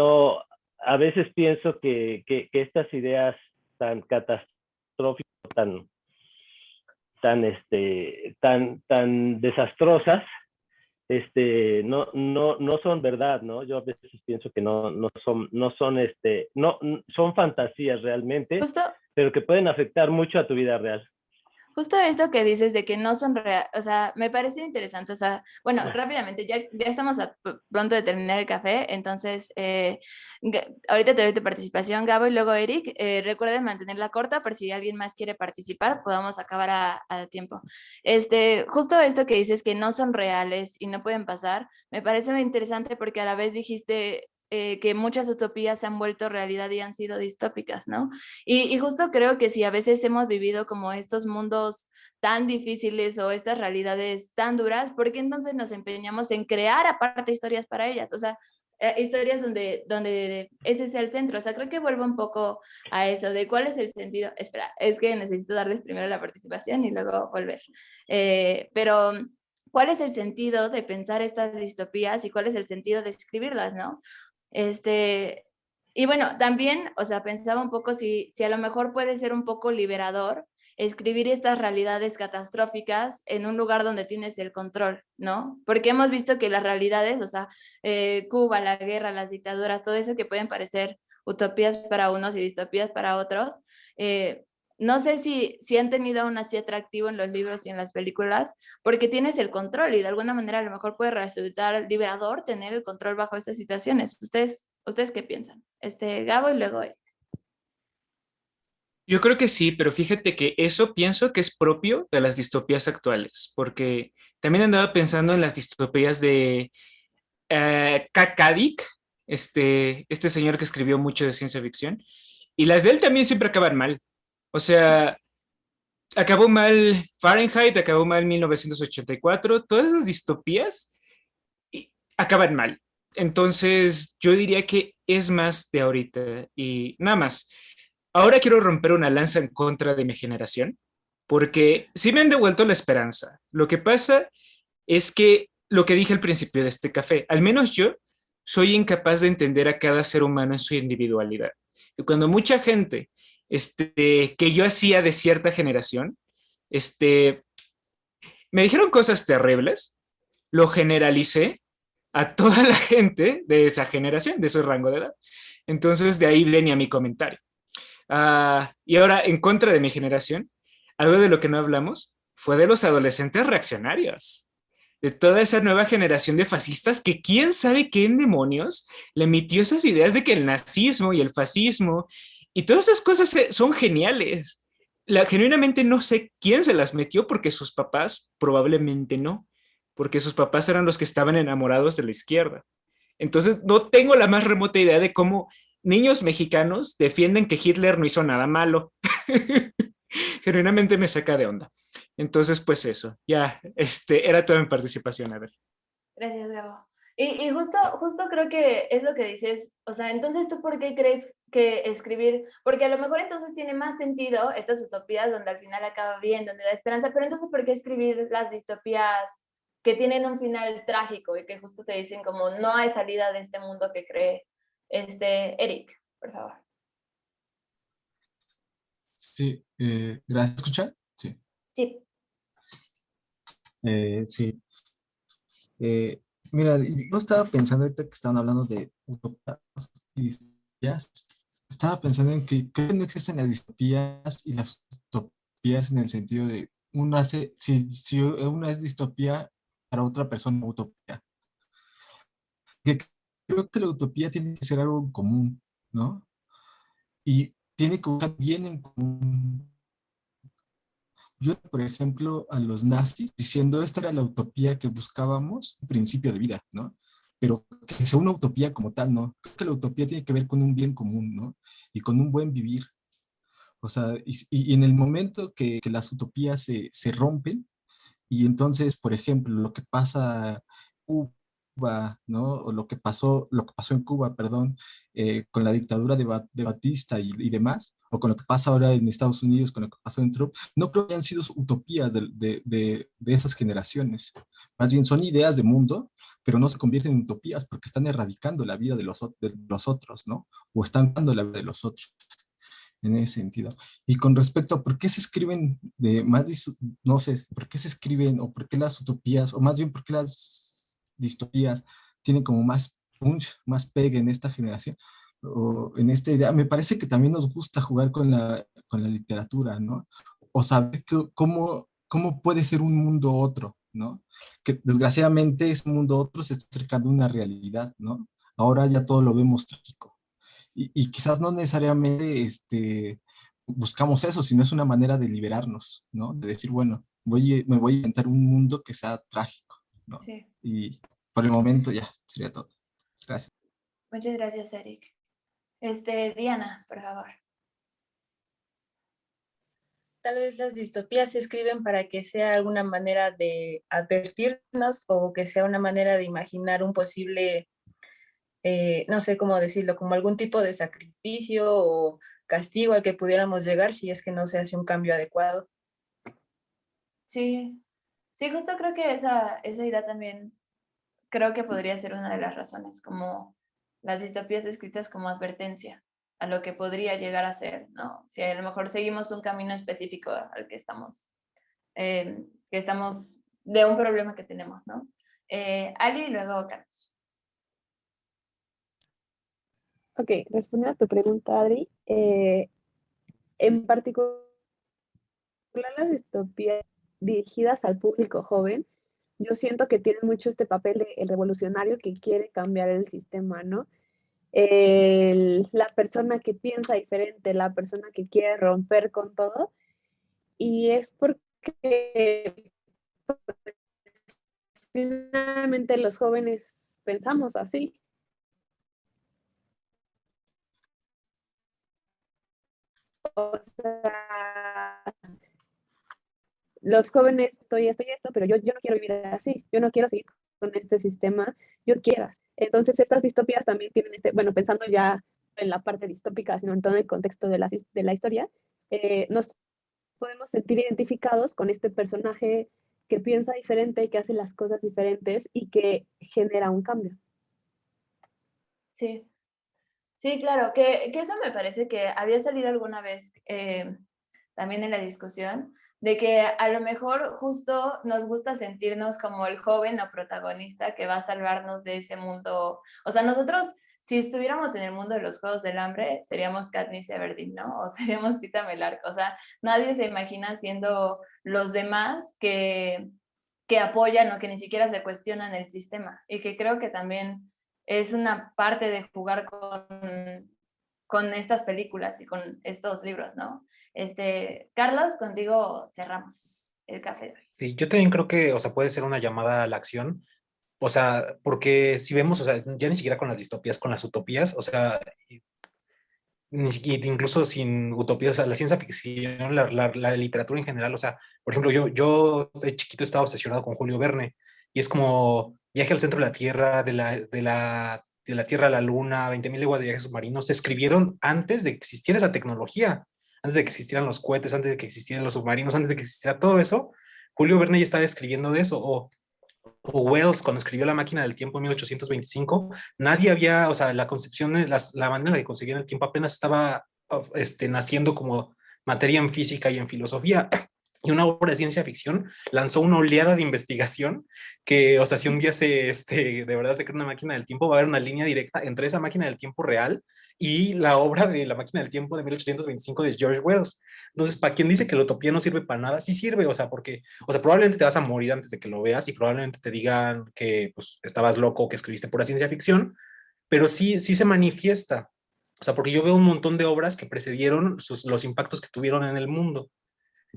a veces pienso que estas ideas tan catastróficas, tan desastrosas, no son verdad, ¿no? Yo a veces pienso que no son fantasías realmente, pero que pueden afectar mucho a tu vida real. Justo esto que dices de que no son reales, o sea, me parece interesante, o sea, bueno, rápidamente, ya estamos a pronto de terminar el café, entonces, ahorita te doy tu participación, Gabo, y luego Eric, recuerden mantenerla corta por si alguien más quiere participar, podamos acabar a tiempo. Justo esto que dices que no son reales y no pueden pasar, me parece muy interesante porque a la vez dijiste que muchas utopías se han vuelto realidad y han sido distópicas, ¿no? Y justo creo que si a veces hemos vivido como estos mundos tan difíciles o estas realidades tan duras, ¿por qué entonces nos empeñamos en crear aparte historias para ellas? O sea, historias donde ese es el centro. O sea, creo que vuelvo un poco a eso, de cuál es el sentido. Espera, es que necesito darles primero la participación y luego volver. Pero, ¿cuál es el sentido de pensar estas distopías y cuál es el sentido de escribirlas, no? Y bueno, también, o sea, pensaba un poco si a lo mejor puede ser un poco liberador escribir estas realidades catastróficas en un lugar donde tienes el control, ¿no? Porque hemos visto que las realidades, o sea, Cuba, la guerra, las dictaduras, todo eso que pueden parecer utopías para unos y distopías para otros, no sé si han tenido aún así atractivo en los libros y en las películas, porque tienes el control y de alguna manera a lo mejor puede resultar liberador tener el control bajo estas situaciones. ¿Ustedes qué piensan? Gabo y luego él. Yo creo que sí, pero fíjate que eso pienso que es propio de las distopías actuales, porque también andaba pensando en las distopías de Kakadic, este señor que escribió mucho de ciencia ficción, y las de él también siempre acaban mal. O sea, acabó mal Fahrenheit, acabó mal 1984, todas esas distopías acaban mal. Entonces, yo diría que es más de ahorita y nada más. Ahora quiero romper una lanza en contra de mi generación, porque sí me han devuelto la esperanza. Lo que pasa es que lo que dije al principio de este café, al menos yo soy incapaz de entender a cada ser humano en su individualidad. Y cuando mucha gente que yo hacía de cierta generación, me dijeron cosas terribles, lo generalicé a toda la gente de esa generación, de ese rango de edad. Entonces de ahí venía mi comentario. Y ahora, en contra de mi generación, algo de lo que no hablamos fue de los adolescentes reaccionarios, de toda esa nueva generación de fascistas que quién sabe qué en demonios le metió esas ideas de que el nazismo y el fascismo y todas esas cosas son geniales. Genuinamente no sé quién se las metió porque sus papás probablemente no, porque sus papás eran los que estaban enamorados de la izquierda. Entonces no tengo la más remota idea de cómo niños mexicanos defienden que Hitler no hizo nada malo. Genuinamente me saca de onda. Entonces, pues eso, ya, era toda mi participación, a ver. Gracias, Gabo. Y justo creo que es lo que dices, o sea, entonces tú por qué crees que escribir, porque a lo mejor entonces tiene más sentido estas utopías donde al final acaba bien, donde da esperanza, pero entonces ¿por qué escribir las distopías que tienen un final trágico y que justo te dicen como no hay salida de este mundo que cree Eric, por favor? Sí, gracias. ¿Escuchar? Sí. Sí. Sí. Eh, Mira, yo estaba pensando ahorita que estaban hablando de utopías y distopías. Estaba pensando en que creo que no existen las distopías y las utopías en el sentido de si una es distopía para otra persona utopía. Que creo que la utopía tiene que ser algo común, ¿no? Y tiene que buscar bien en común. Yo, por ejemplo, a los nazis diciendo esta era la utopía que buscábamos, un principio de vida, ¿no? Pero que sea una utopía como tal, ¿no? Creo que la utopía tiene que ver con un bien común, ¿no? Y con un buen vivir. O sea, y en el momento que las utopías se rompen, y entonces, por ejemplo, lo que pasa en Cuba, ¿no? O lo que pasó en Cuba, perdón, con la dictadura de Batista y demás, o con lo que pasa ahora en Estados Unidos, con lo que pasó en Trump, no creo que hayan sido utopías de esas generaciones. Más bien son ideas de mundo, pero no se convierten en utopías porque están erradicando la vida de los otros, ¿no? O están dando la vida de los otros en ese sentido. Y con respecto a por qué se escriben no sé, por qué se escriben o por qué las utopías, o más bien por qué las distopías tienen como más punch, más pegue en esta generación, o en esta idea, me parece que también nos gusta jugar con la literatura, ¿no? O saber cómo puede ser un mundo otro, ¿no? Que desgraciadamente ese mundo otro se está acercando a una realidad, ¿no? Ahora ya todo lo vemos trágico y quizás no necesariamente buscamos eso, sino es una manera de liberarnos, ¿no? De decir, bueno, me voy a inventar un mundo que sea trágico, ¿no? Sí. Y por el momento ya sería todo. Gracias. Muchas gracias, Eric. Diana, por favor. Tal vez las distopías se escriben para que sea alguna manera de advertirnos o que sea una manera de imaginar un posible, no sé cómo decirlo, como algún tipo de sacrificio o castigo al que pudiéramos llegar si es que no se hace un cambio adecuado. Sí, sí, justo creo que esa idea también creo que podría ser una de las razones, como las distopías escritas como advertencia a lo que podría llegar a ser, ¿no? Si a lo mejor seguimos un camino específico al que estamos de un problema que tenemos, ¿no? Ali y luego Carlos. Ok, respondiendo a tu pregunta, Adri, en particular las distopías dirigidas al público joven, yo siento que tienen mucho este papel de el revolucionario que quiere cambiar el sistema, ¿no? La persona que piensa diferente, la persona que quiere romper con todo, y es porque finalmente los jóvenes pensamos así. O sea, los jóvenes, estoy esto, pero yo no quiero vivir así, yo no quiero seguir con este sistema, yo quiero. Entonces, estas distopías también tienen bueno, pensando ya en la parte distópica, sino en todo el contexto de la historia, nos podemos sentir identificados con este personaje que piensa diferente, que hace las cosas diferentes y que genera un cambio. Sí, sí, claro, que eso me parece que había salido alguna vez también en la discusión, de que a lo mejor justo nos gusta sentirnos como el joven o protagonista que va a salvarnos de ese mundo. O sea, nosotros, si estuviéramos en el mundo de los Juegos del Hambre, seríamos Katniss Everdeen, ¿no? O seríamos Pita Mellark. O sea, nadie se imagina siendo los demás que apoyan o que ni siquiera se cuestionan el sistema. Y que creo que también es una parte de jugar con estas películas y con estos libros, ¿no? Carlos, contigo cerramos el café. Sí, yo también creo que, o sea, puede ser una llamada a la acción, o sea, porque si vemos, o sea, ya ni siquiera con las distopías, con las utopías, o sea, ni siquiera, incluso sin utopías, o sea, la ciencia ficción, la literatura en general, o sea, por ejemplo, yo de chiquito estaba obsesionado con Julio Verne, y es como Viaje al centro de la Tierra, de la Tierra a la Luna, 20.000 leguas de viaje submarino, se escribieron antes de que existiera esa tecnología, antes de que existieran los cohetes, antes de que existieran los submarinos, antes de que existiera todo eso. Julio Verne ya estaba escribiendo de eso, o Wells, cuando escribió La máquina del tiempo en 1825, nadie había, o sea, la concepción, la manera de conseguir el tiempo apenas estaba naciendo como materia en física y en filosofía. Y una obra de ciencia ficción lanzó una oleada de investigación que, o sea, si un día de verdad se crea una máquina del tiempo, va a haber una línea directa entre esa máquina del tiempo real y la obra de La máquina del tiempo de 1825 de George Wells. Entonces, para quien dice que la utopía no sirve para nada, sí sirve, o sea, porque, o sea, probablemente te vas a morir antes de que lo veas y probablemente te digan que pues, estabas loco, que escribiste pura ciencia ficción, pero sí se manifiesta. O sea, porque yo veo un montón de obras que precedieron los impactos que tuvieron en el mundo.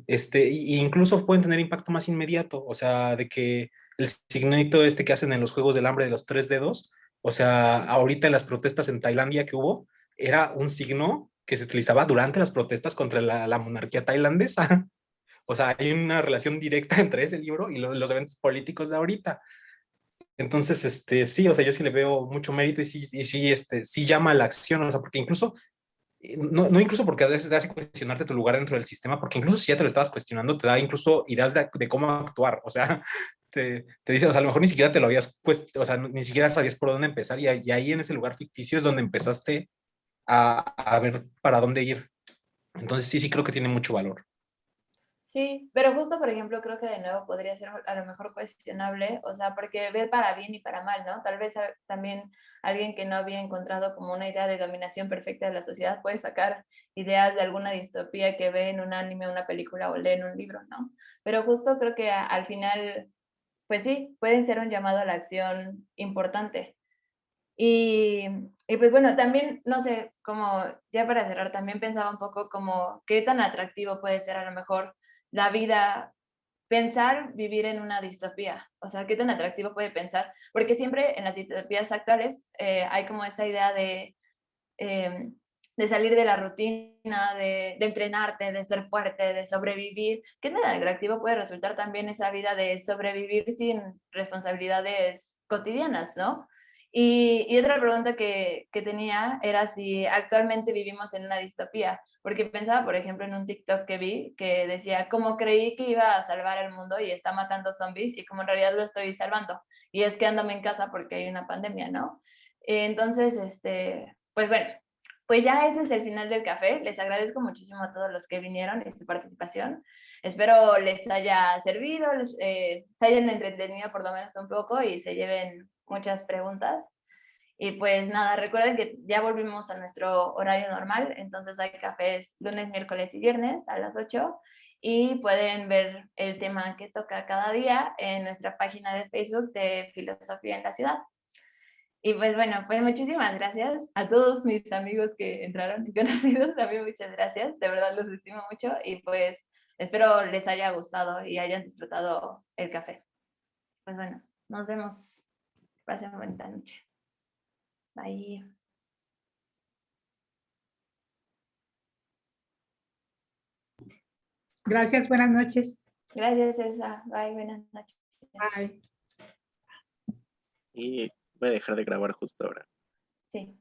Y incluso pueden tener impacto más inmediato, o sea, de que el signito que hacen en los Juegos del Hambre de los 3 dedos, o sea, ahorita en las protestas en Tailandia que hubo, era un signo que se utilizaba durante las protestas contra la monarquía tailandesa. O sea, hay una relación directa entre ese libro y los eventos políticos de ahorita. Entonces, sí, o sea, yo sí le veo mucho mérito y sí llama a la acción, o sea, porque incluso no incluso porque a veces te hace cuestionarte tu lugar dentro del sistema, porque incluso si ya te lo estabas cuestionando, te da incluso ideas de cómo actuar, o sea, te dice, o sea, a lo mejor ni siquiera te lo habías o sea, ni siquiera sabías por dónde empezar y ahí en ese lugar ficticio es donde empezaste a ver para dónde ir. Entonces sí creo que tiene mucho valor. Sí, pero justo, por ejemplo, creo que de nuevo podría ser a lo mejor cuestionable, o sea, porque ver para bien y para mal, ¿no? Tal vez también alguien que no había encontrado como una idea de dominación perfecta de la sociedad puede sacar ideas de alguna distopía que ve en un anime, una película o lee en un libro, ¿no? Pero justo creo que al final, pues sí, pueden ser un llamado a la acción importante. Y, y pues bueno, también, no sé, como ya para cerrar, también pensaba un poco como qué tan atractivo puede ser a lo mejor la vida, pensar vivir en una distopía, o sea, qué tan atractivo puede pensar, porque siempre en las distopías actuales hay como esa idea eh, de salir de la rutina, de entrenarte, de ser fuerte, de sobrevivir. ¿Qué tan atractivo puede resultar también esa vida de sobrevivir sin responsabilidades cotidianas, ¿no? Y otra pregunta que tenía era si actualmente vivimos en una distopía, porque pensaba, por ejemplo, en un TikTok que vi que decía, como creí que iba a salvar el mundo y está matando zombies y como en realidad lo estoy salvando, y es quedándome en casa porque hay una pandemia, ¿no? Entonces, pues bueno, pues ya ese es el final del café. Les agradezco muchísimo a todos los que vinieron y su participación. Espero les haya servido, se hayan entretenido por lo menos un poco y se lleven muchas preguntas. Y pues nada, recuerden que ya volvimos a nuestro horario normal, entonces hay cafés lunes, miércoles y viernes a las 8 y pueden ver el tema que toca cada día en nuestra página de Facebook de Filosofía en la Ciudad. Y pues bueno, pues muchísimas gracias a todos mis amigos que entraron y conocidos, también muchas gracias, de verdad los estimo mucho y pues espero les haya gustado y hayan disfrutado el café. Pues bueno, nos vemos. Pasen bonita noche. Bye. Gracias, buenas noches. Gracias, Elsa. Bye, buenas noches. Bye. Y voy a dejar de grabar justo ahora. Sí.